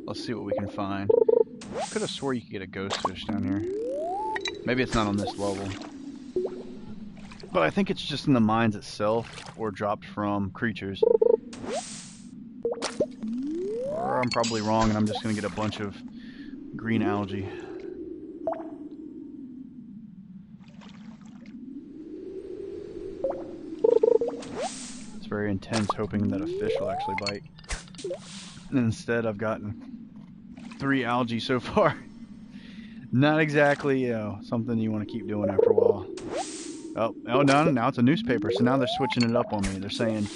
Let's see what we can find. Could have swore you could get a ghost fish down here. Maybe it's not on this level. But I think it's just in the mines itself, or dropped from creatures. Or I'm probably wrong and I'm just going to get a bunch of green algae. It's very intense, hoping that a fish will actually bite. And instead I've gotten 3 algae so far. Not exactly, you know, something you want to keep doing after a while. Oh no, now it's a newspaper, so now they're switching it up on me. They're saying,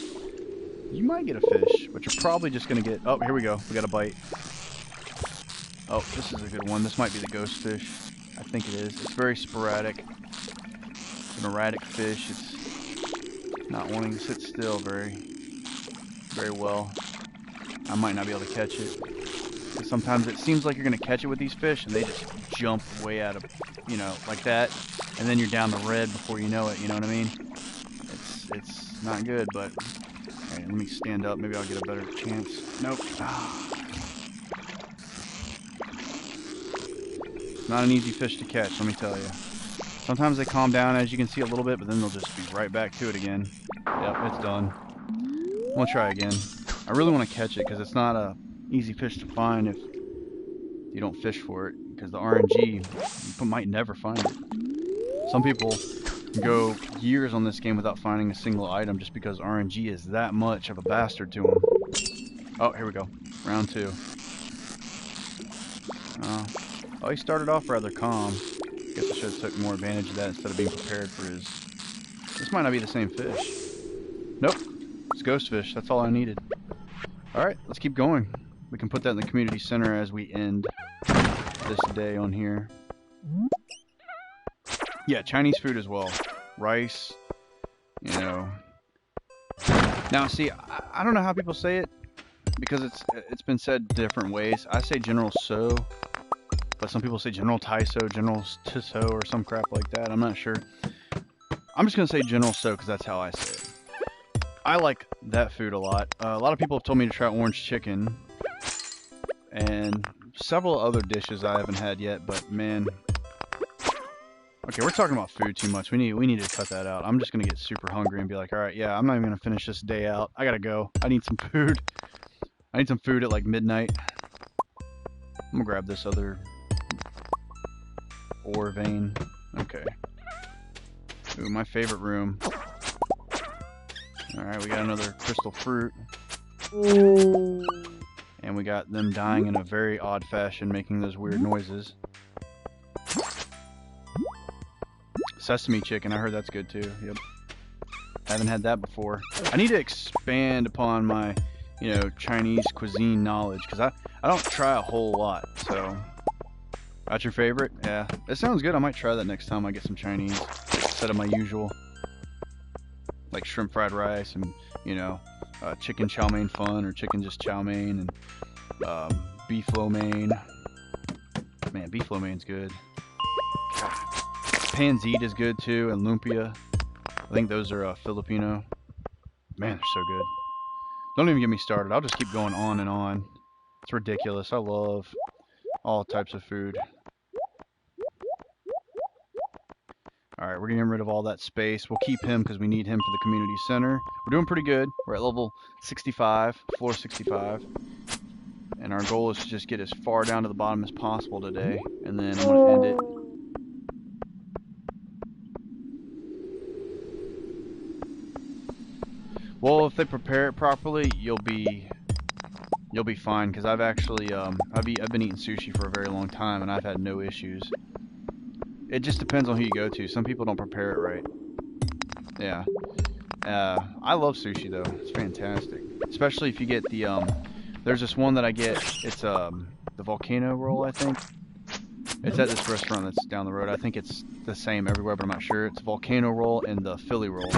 you might get a fish, but you're probably just going to get... Oh, here we go. We got a bite. Oh, this is a good one. This might be the ghost fish. I think it is. It's very sporadic. It's an erratic fish. It's not wanting to sit still very well. I might not be able to catch it. Because sometimes it seems like you're going to catch it with these fish, and they just jump way out of, you know, like that. And then you're down the red before you know it, you know what I mean? It's not good, but... Alright, let me stand up. Maybe I'll get a better chance. Nope. Not an easy fish to catch, let me tell you. Sometimes they calm down, as you can see, a little bit, but then they'll just be right back to it again. Yep, it's done. I'm gonna try again. I really want to catch it, because it's not a easy fish to find if you don't fish for it, because the RNG, you might never find it. Some people go years on this game without finding a single item just because RNG is that much of a bastard to them. Oh, here we go. Round 2. Oh, he started off rather calm. Guess I should have took more advantage of that instead of being prepared for his... This might not be the same fish. Nope. It's ghost fish. That's all I needed. Alright, let's keep going. We can put that in the community center as we end this day on here. Yeah, Chinese food as well. Rice, you know. Now, see, I don't know how people say it, because it's been said different ways. I say General So, but some people say General Taiso, General Tiso, or some crap like that. I'm not sure. I'm just going to say General So, because that's how I say it. I like that food a lot. A lot of people have told me to try orange chicken, and several other dishes I haven't had yet, but man... Okay, we're talking about food too much. We need to cut that out. I'm just gonna get super hungry and be like, all right, yeah, I'm not even gonna finish this day out. I gotta go. I need some food. I need some food at like midnight. I'm gonna grab this other ore vein. Okay. Ooh, my favorite room. All right, we got another crystal fruit. And we got them dying in a very odd fashion, making those weird noises. Sesame chicken, I heard that's good too. Yep. I haven't had that before. I need to expand upon my, you know, Chinese cuisine knowledge, because I don't try a whole lot, so... That's your favorite? Yeah. It sounds good. I might try that next time I get some Chinese, instead of my usual. Like shrimp fried rice and, you know, chicken chow mein fun or chicken just chow mein, and beef lo mein. Man, beef lo mein's good. Panzit is good too, and lumpia. I think those are Filipino. Man, they're so good. Don't even get me started. I'll just keep going on and on. It's ridiculous. I love all types of food. Alright, we're getting rid of all that space. We'll keep him because we need him for the community center. We're doing pretty good. We're at level 65, floor 65. And our goal is to just get as far down to the bottom as possible today. And then I'm going to end it. Well, if they prepare it properly, you'll be fine. Because I've actually I've been eating sushi for a very long time, and I've had no issues. It just depends on who you go to. Some people don't prepare it right. Yeah. I love sushi though. It's fantastic. Especially if you get the there's this one that I get. It's the volcano roll, I think. It's at this restaurant that's down the road. I think it's the same everywhere, but I'm not sure. It's volcano roll and the Philly roll.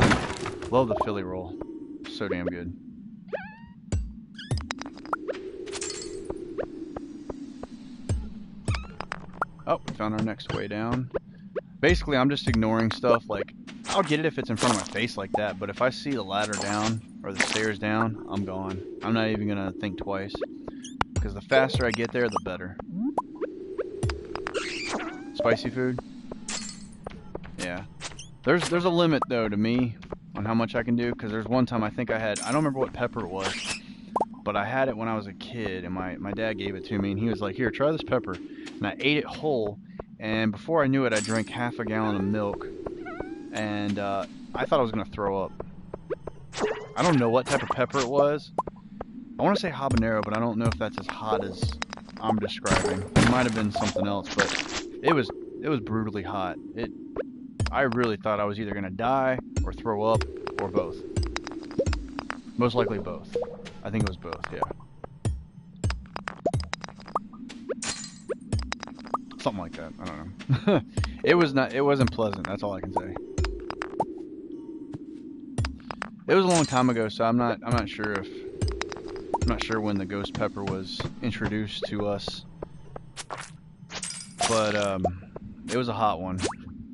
Love the Philly roll. So damn good. Oh, we found our next way down. Basically, I'm just ignoring stuff. Like, I'll get it if it's in front of my face like that, but if I see the ladder down or the stairs down, I'm gone. I'm not even gonna think twice, because the faster I get there, the better. Spicy food? Yeah. There's a limit though to me on how much I can do, because there's one time I think I don't remember what pepper it was, but I had it when I was a kid, and my dad gave it to me, and he was like, "Here, try this pepper," and I ate it whole. And before I knew it, I drank half a gallon of milk, and I thought I was going to throw up. I don't know what type of pepper it was. I want to say habanero, but I don't know if that's as hot as I'm describing. It might have been something else, but it was brutally hot. I really thought I was either going to die or throw up or both. Most likely both. I think it was both, yeah. Something like that. I don't know. It wasn't pleasant. That's all I can say. It was a long time ago, so I'm not sure when the ghost pepper was introduced to us. But it was a hot one.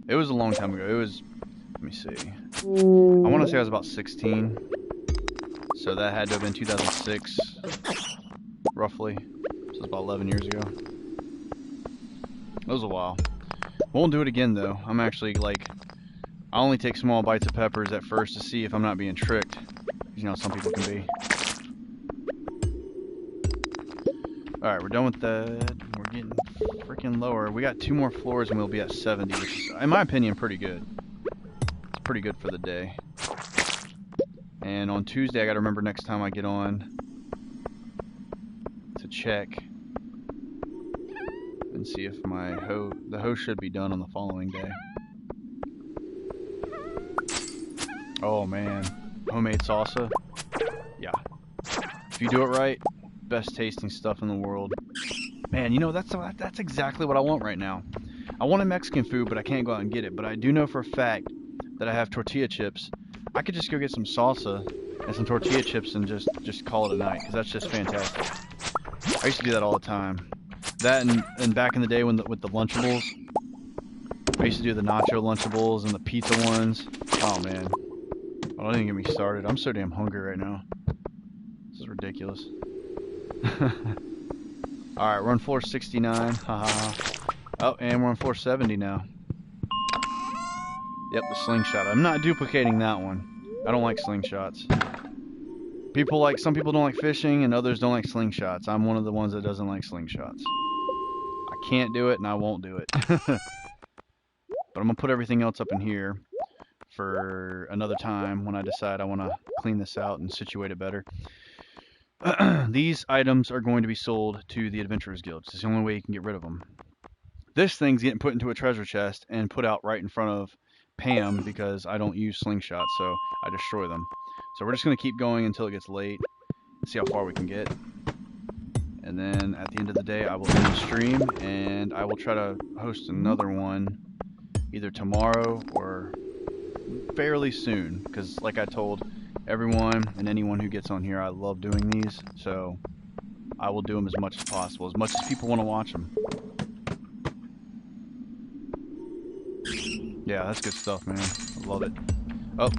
It was a long time ago. It was, let me see. I want to say I was about 16. So that had to have been 2006 roughly. So it's about 11 years ago. That was a while. Won't do it again though. I'm actually like, I only take small bites of peppers at first to see if I'm not being tricked. You know, some people can be. Alright, we're done with that. We're getting freaking lower. We got 2 more floors and we'll be at 70, which is, in my opinion, pretty good. It's pretty good for the day. And on Tuesday, I gotta remember next time I get on to check and see if the hoe should be done on the following day. Oh man, homemade salsa. Yeah, if you do it right, best tasting stuff in the world. Man, you know, that's exactly what I want right now. I want a Mexican food, but I can't go out and get it. But I do know for a fact that I have tortilla chips. I could just go get some salsa and some tortilla chips and just call it a night, because that's just fantastic. I used to do that all the time. That and back in the day with the Lunchables, I used to do the nacho Lunchables and the pizza ones. Oh man, don't even get me started. I'm so damn hungry right now. This is ridiculous. Alright, we're on floor 69. Haha. Oh, and we're on floor 70 now. Yep, the slingshot. I'm not duplicating that one. I don't like slingshots. Some people don't like fishing and others don't like slingshots. I'm one of the ones that doesn't like slingshots. I can't do it and I won't do it. But I'm going to put everything else up in here for another time when I decide I want to clean this out and situate it better. These items are going to be sold to the Adventurers Guild. It's the only way you can get rid of them. This thing's getting put into a treasure chest and put out right in front of Pam because I don't use slingshots, so I destroy them. So we're just going to keep going until it gets late and see how far we can get. And then at the end of the day, I will end the stream and I will try to host another one either tomorrow or fairly soon, because like I told Everyone and anyone who gets on here, I love doing these, so I will do them as much as possible, as much as people want to watch them. Yeah, that's good stuff, man. I love it. Oh,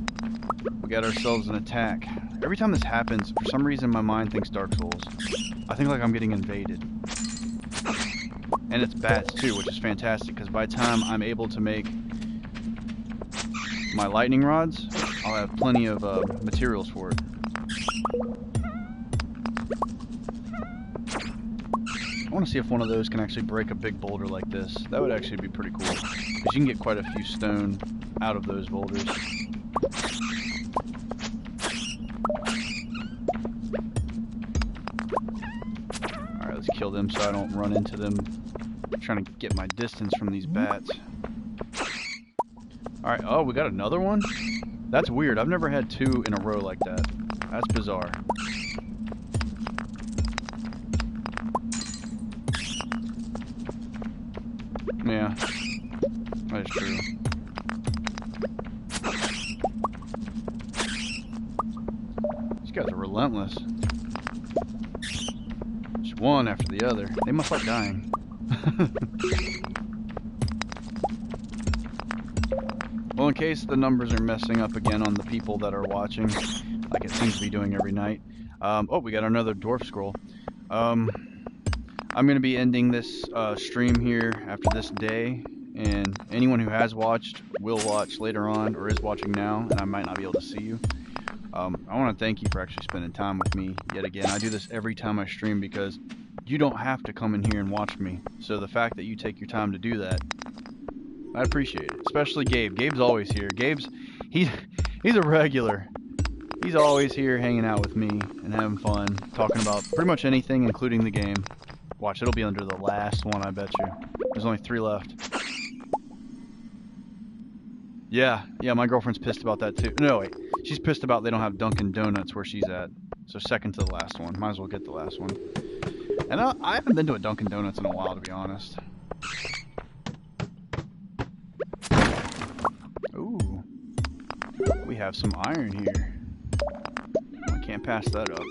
we got ourselves an attack. Every time this happens, for some reason my mind thinks Dark Souls. I think like I'm getting invaded. And it's bats too, which is fantastic, because by the time I'm able to make my lightning rods, I'll have plenty of materials for it. I want to see if one of those can actually break a big boulder like this. That would actually be pretty cool, because you can get quite a few stone out of those boulders. Alright, let's kill them so I don't run into them. I'm trying to get my distance from these bats. Alright, oh, we got another one? That's weird. I've never had two in a row like that. That's bizarre. Yeah, that's true. These guys are relentless. Just one after the other. They must like dying. Well, in case the numbers are messing up again on the people that are watching, like it seems to be doing every night. Oh, we got another dwarf scroll. I'm going to be ending this stream here after this day, and anyone who has watched will watch later on, or is watching now, and I might not be able to see you. I want to thank you for actually spending time with me yet again. I do this every time I stream because you don't have to come in here and watch me. So the fact that you take your time to do that, I appreciate it. Especially Gabe. Gabe's always here. He's a regular. He's always here hanging out with me and having fun, talking about pretty much anything, including the game. Watch, it'll be under the last one, I bet you. There's only 3 left. Yeah, my girlfriend's pissed about that too. No, wait. She's pissed about they don't have Dunkin' Donuts where she's at. So second to the last one. Might as well get the last one. And I haven't been to a Dunkin' Donuts in a while, to be honest. Ooh. We have some iron here. I can't pass that up.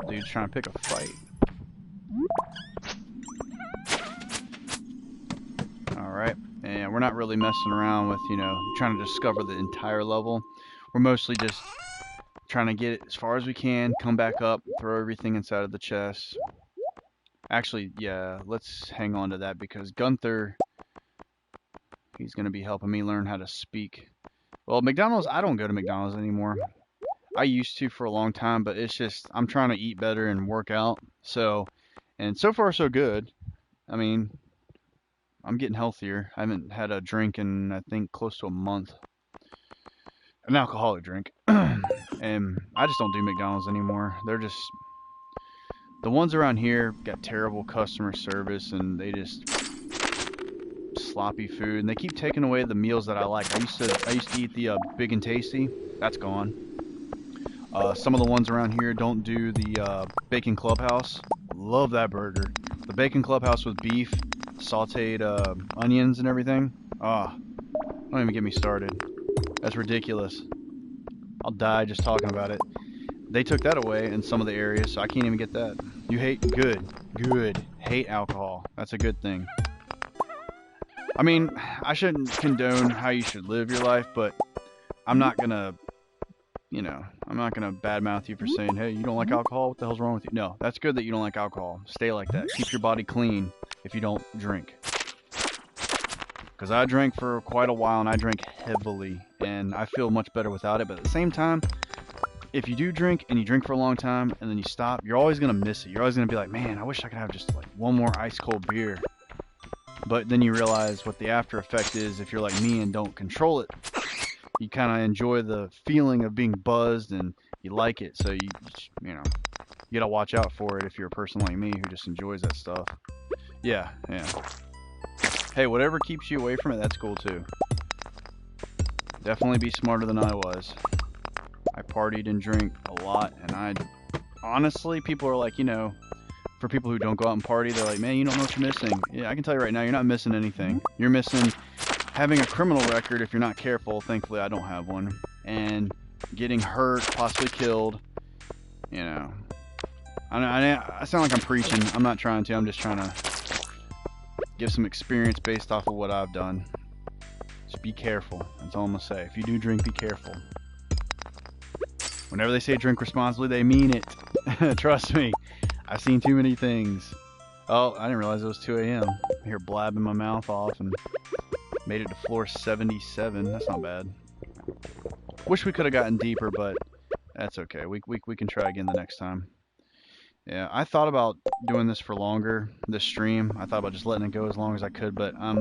Dude's trying to pick a fight. Alright, and we're not really messing around with, trying to discover the entire level. We're mostly just trying to get it as far as we can, come back up, throw everything inside of the chest. Actually, yeah, let's hang on to that because Gunther, he's going to be helping me learn how to speak. Well, McDonald's, I don't go to McDonald's anymore. I used to for a long time, but it's just, I'm trying to eat better and work out. And so far so good. I mean, I'm getting healthier. I haven't had a drink in, I think, close to a month. An alcoholic drink. And I just don't do McDonald's anymore. They're just, the ones around here got terrible customer service and they just sloppy food. And they keep taking away the meals that I like. I used to eat the Big and Tasty. That's gone. Some of the ones around here don't do the Bacon Clubhouse. Love that burger. The Bacon Clubhouse with beef, sauteed onions and everything. Ah, don't even get me started. That's ridiculous. I'll die just talking about it. They took that away in some of the areas, so I can't even get that. You hate good. Hate alcohol. That's a good thing. I mean, I shouldn't condone how you should live your life, but I'm not gonna badmouth you for saying, hey, you don't like alcohol? What the hell's wrong with you? No, that's good that you don't like alcohol. Stay like that. Keep your body clean if you don't drink. Because I drank for quite a while, and I drank heavily, and I feel much better without it. But at the same time, if you do drink, and you drink for a long time, and then you stop, you're always going to miss it. You're always going to be like, man, I wish I could have just like one more ice-cold beer. But then you realize what the after effect is if you're like me and don't control it. You kind of enjoy the feeling of being buzzed, and you like it, so you gotta watch out for it if you're a person like me who just enjoys that stuff. Yeah. Hey, whatever keeps you away from it, that's cool too. Definitely be smarter than I was. I partied and drank a lot, and honestly, people are like, for people who don't go out and party, they're like, man, you don't know what you're missing. Yeah, I can tell you right now, you're not missing anything. You're missing having a criminal record if you're not careful. Thankfully, I don't have one. And getting hurt, possibly killed. You know, I sound like I'm preaching. I'm not trying to. I'm just trying to give some experience based off of what I've done. Just be careful. That's all I'm going to say. If you do drink, be careful. Whenever they say drink responsibly, they mean it. Trust me. I've seen too many things. Oh, I didn't realize it was 2 a.m. I'm here blabbing my mouth off and made it to floor 77. That's not bad. Wish we could have gotten deeper, but that's okay. We can try again the next time. Yeah, I thought about doing this for longer, this stream. I thought about just letting it go as long as I could, but I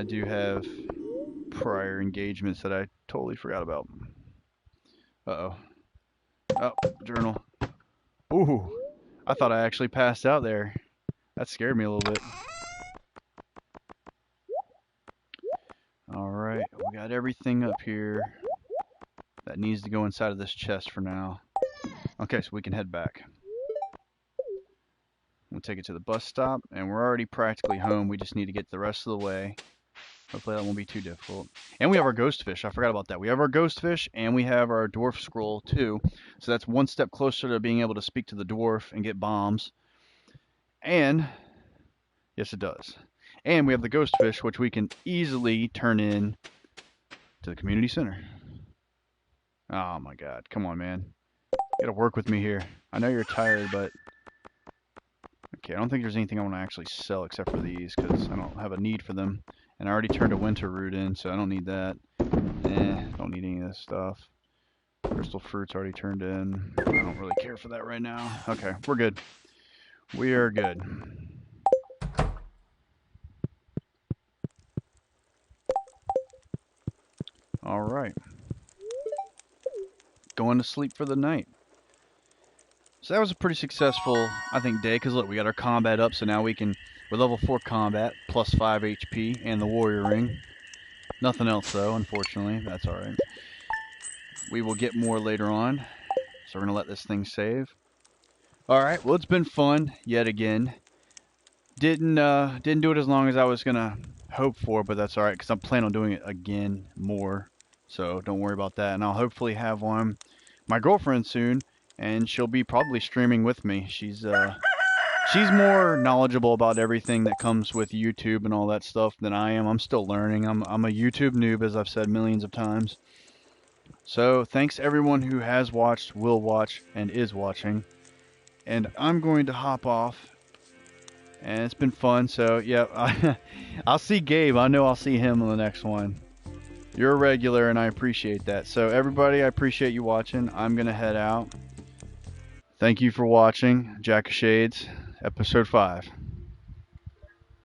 do have prior engagements that I totally forgot about. Uh-oh. Oh, journal. Ooh, I thought I actually passed out there. That scared me a little bit. Alright, we got everything up here that needs to go inside of this chest for now. Okay, so we can head back. We'll take it to the bus stop, and we're already practically home. We just need to get the rest of the way. Hopefully that won't be too difficult. And we have our ghost fish. I forgot about that. We have our ghost fish, and we have our dwarf scroll, too. So that's one step closer to being able to speak to the dwarf and get bombs. And, yes, it does. And we have the ghost fish, which we can easily turn in to the community center. Oh, my God. Come on, man. You gotta work with me here. I know you're tired, but... Okay, I don't think there's anything I want to actually sell except for these, because I don't have a need for them. And I already turned a winter root in, so I don't need that. Don't need any of this stuff. Crystal fruit's already turned in. I don't really care for that right now. Okay, we're good. We are good. Alright. Going to sleep for the night. So that was a pretty successful, I think, day, because look, we got our combat up, so now we can, with level 4 combat, plus 5 HP, and the warrior ring. Nothing else, though, unfortunately. That's alright. We will get more later on, so we're going to let this thing save. Alright, well, it's been fun, yet again. Didn't do it as long as I was going to hope for, but that's alright, because I'm planning on doing it again more. So don't worry about that, and I'll hopefully have my girlfriend soon, and she'll be probably streaming with me. She's more knowledgeable about everything that comes with YouTube and all that stuff than I am. I'm still learning. I'm a YouTube noob, as I've said millions of times. So thanks everyone who has watched, will watch, and is watching. And I'm going to hop off. And it's been fun. So yeah, I'll see Gabe. I know I'll see him on the next one. You're a regular, and I appreciate that. So everybody, I appreciate you watching. I'm gonna head out. Thank you for watching Jack of Shades, Episode 5.